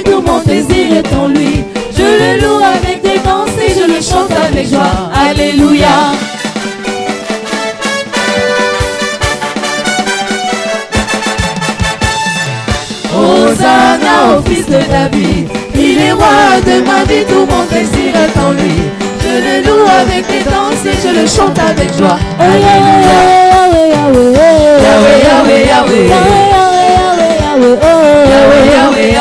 Tout mon désir est en lui. Je le loue avec des danses et je le chante avec joie. Alléluia. Hosanna au fils de David. Il est roi de ma vie, tout mon désir est en lui. Je le loue avec des danses et je le chante avec joie. Alléluia. Yahweh, Yahweh, Yahweh.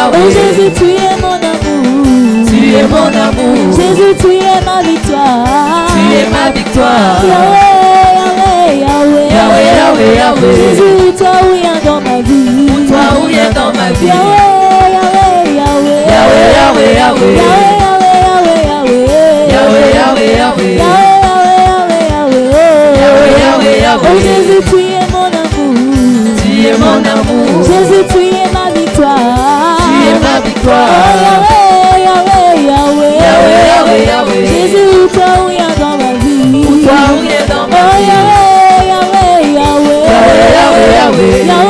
Oh Jésus, tu es mon amour. Tu es mon amour. Jésus, tu es ma victoire. Tu es ma victoire. Yahweh, Yahweh, Yahweh, Yahweh, Yahweh. Jésus, toi où rien dans ma vie. Toi où rien dans ma vie. Yahweh, Yahweh, Yahweh. Yahweh, Yahweh, Yahweh. Yahweh, Yahweh, Yahweh. Yahweh, Yahweh, Yahweh. Oh Jésus, tu es mon amour. Tu es mon amour. Jésus, tu es ma victoire. Tu es ma victoire. Yahweh, Yahweh, Yahweh. Yahweh, Yahweh, Yahweh. Jésus, toi où rien dans ma vie. Toi où rien dans ma vie. Yahweh, Yahweh, Yahweh. Yahweh, Yahweh, Yahweh. Yahweh, Yahweh, Yahweh.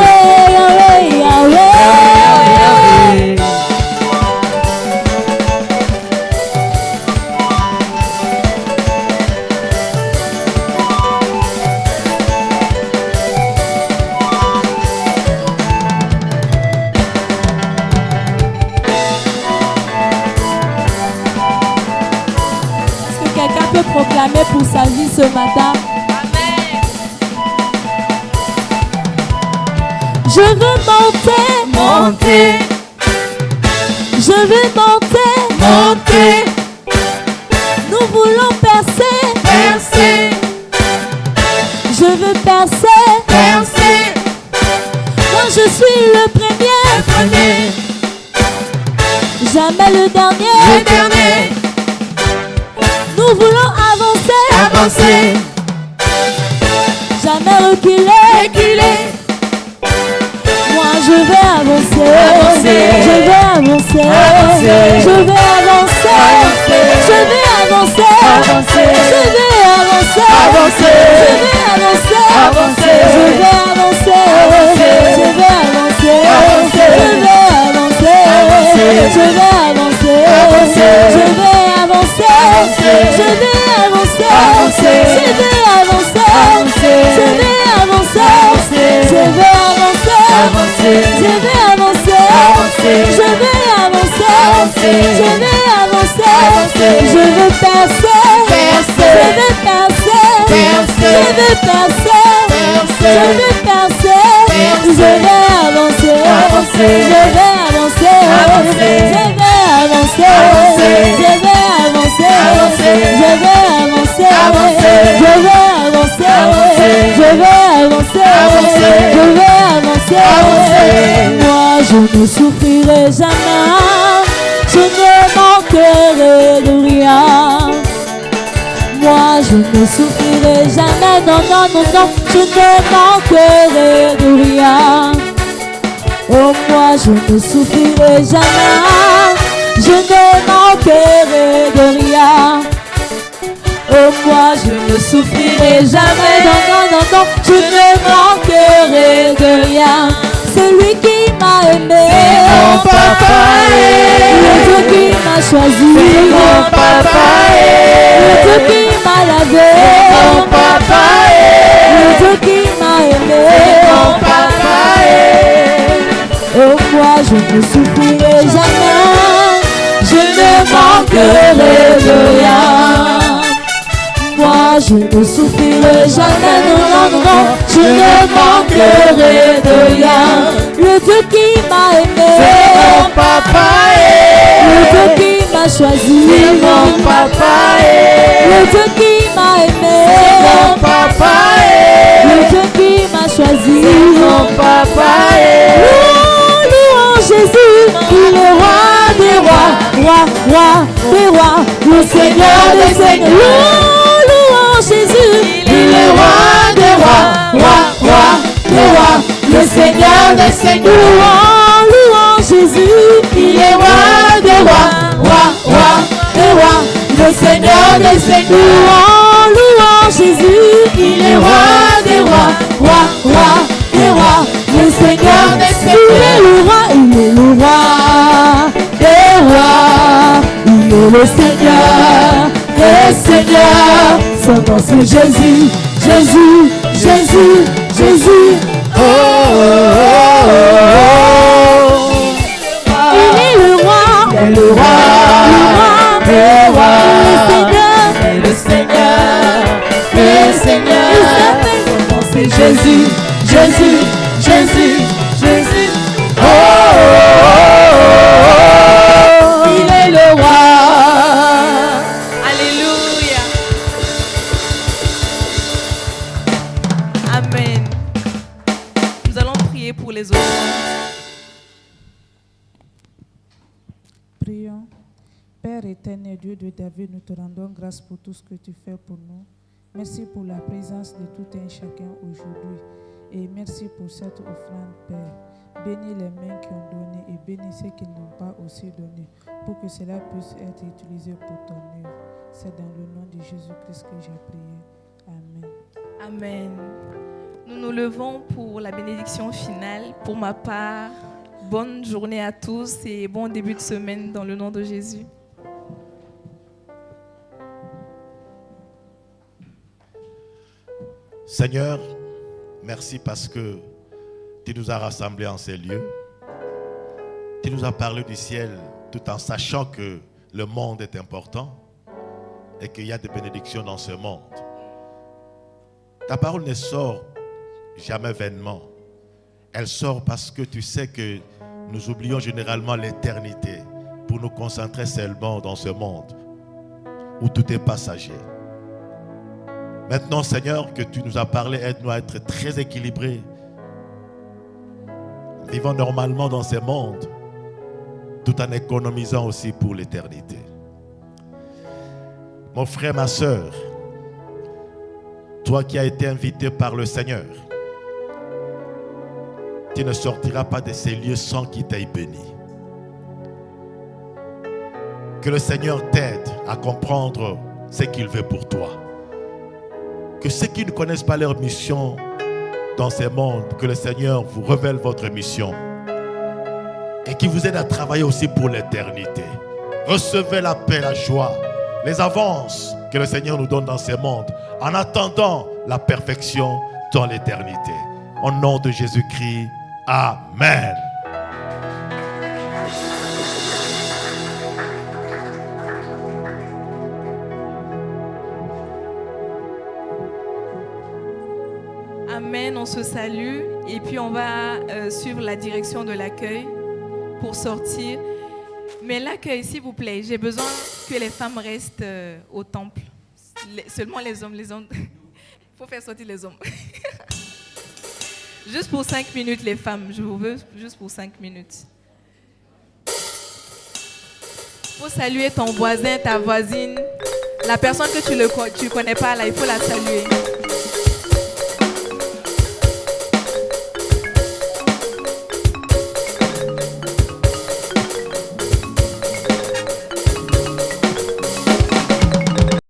Proclamer pour sa vie ce matin. Amen. Je veux monter, monter. Je veux monter, monter. Nous voulons percer, percer. Je veux percer, percer. Moi je suis le premier, jamais le dernier, le dernier. Nous voulons avancer, avancer. Jamais reculer, reculer. Moi je vais avancer, avancer. Je vais avancer, avancer. Je vais avancer, avancer. Je vais avancer, avancer. Je vais avancer, avancer. Je vais avancer, avancer. Je vais avancer, avancer. Je vais avancer, avancer. Je vais avancer, avancer. Je vais avancer, avancer. Je vais avancer, avancer. Je vais avancer, avancer. Je vais avancer, avancer. Je vais avancer, avancer. Je vais avancer, avancer. Je vais avancer, avancer. Je vais avancer, avancer. Je vais avancer, avancer. Je veux percer, percer. Je veux percer, percer. Je veux percer, percer. Je veux percer, percer. Je vais avancer, avancer. Je vais avancer, avancer. Je vais avancer, avancer. Je vais avancer, avancer. Je vais avancer, avancer. Je vais avancer, avancer. Je vais avancer, avancer. Je vais avancer, avancer. ne souffrirai jamais, je ne manquerai de rien. Moi je ne souffrirai jamais, non, non, non, non, je ne manquerai de rien. Oh moi je ne souffrirai jamais, je ne manquerai de rien. Oh moi je ne souffrirai jamais, non, non, non, non, je ne manquerai de rien. Celui qui m'a aimé, C'est mon papa, le Dieu qui m'a choisi, c'est mon papa, le Dieu qui m'a lavé, mon papa, le Dieu qui m'a aimé, mon papa, oh moi je ne souffrirai jamais, je ne manquerai de rien. Moi je ne souffrirai jamais, non, non, non, non, je ne manquerai de rien. Le Dieu qui m'a aimé, c'est mon papa, le Dieu qui m'a choisi, c'est mon papa, le Dieu qui m'a aimé, mon papa, le Dieu qui m'a choisi, mon papa, louons Jésus, il est roi des rois, roi, roi des rois, le Seigneur des seigneurs. Louons Jésus, il est roi des rois, roi, roi des rois, le Seigneur des seigneurs. louons Jésus, Il est roi des rois, roi, roi des rois, le Seigneur des seigneurs. louons Jésus, Il est roi des rois, roi, roi des rois, le Seigneur des il est seigneurs. le roi, il est le roi des rois, il est le Seigneur des seigneurs. Son nom c'est Jésus, Jésus, Jésus, Jésus. Oh, oh, oh, Il est le roi, il est le roi des rois, et le Seigneur des seigneurs. Son nom c'est Jésus, Jésus, Jésus, Jésus. Oh, oh, oh, oh, il est le roi. Alléluia. Amen. Nous allons prier pour les autres. Prions. Père éternel, Dieu de David, nous te rendons grâce pour tout ce que tu fais pour nous. Merci pour la présence de tout un chacun aujourd'hui. Et merci pour cette offrande, Père. Bénis les mains qui ont donné et bénis ceux qui n'ont pas aussi donné, pour que cela puisse être utilisé pour ton œuvre. C'est dans le nom de Jésus-Christ que j'ai prié. Amen. Amen. Nous nous levons pour la bénédiction finale. Pour ma part, bonne journée à tous et bon début de semaine dans le nom de Jésus. Seigneur, merci parce que tu nous as rassemblés en ces lieux. Tu nous as parlé du ciel tout en sachant que le monde est important et qu'il y a des bénédictions dans ce monde. Ta parole ne sort jamais vainement. Elle sort parce que tu sais que nous oublions généralement l'éternité pour nous concentrer seulement dans ce monde où tout est passager. Maintenant, Seigneur, que tu nous as parlé, aide-nous à être très équilibrés. Vivons normalement dans ce monde, tout en économisant aussi pour l'éternité. Mon frère, ma soeur, toi qui as été invité par le Seigneur, tu ne sortiras pas de ces lieux sans qu'il t'ait béni. Que le Seigneur t'aide à comprendre ce qu'il veut pour toi. Que ceux qui ne connaissent pas leur mission dans ces mondes, que le Seigneur vous révèle votre mission et qui vous aide à travailler aussi pour l'éternité. Recevez la paix, la joie, les avances que le Seigneur nous donne dans ces mondes en attendant la perfection dans l'éternité. Au nom de Jésus-Christ, Amen. Amen, on se salue et puis on va suivre la direction de l'accueil pour sortir. Mais l'accueil, s'il vous plaît, j'ai besoin que les femmes restent au temple. Seulement les hommes, il faut faire sortir les hommes. Juste pour 5 minutes les femmes, je vous veux juste pour 5 minutes. faut saluer ton voisin, ta voisine. La personne que tu ne connais pas, là, il faut la saluer.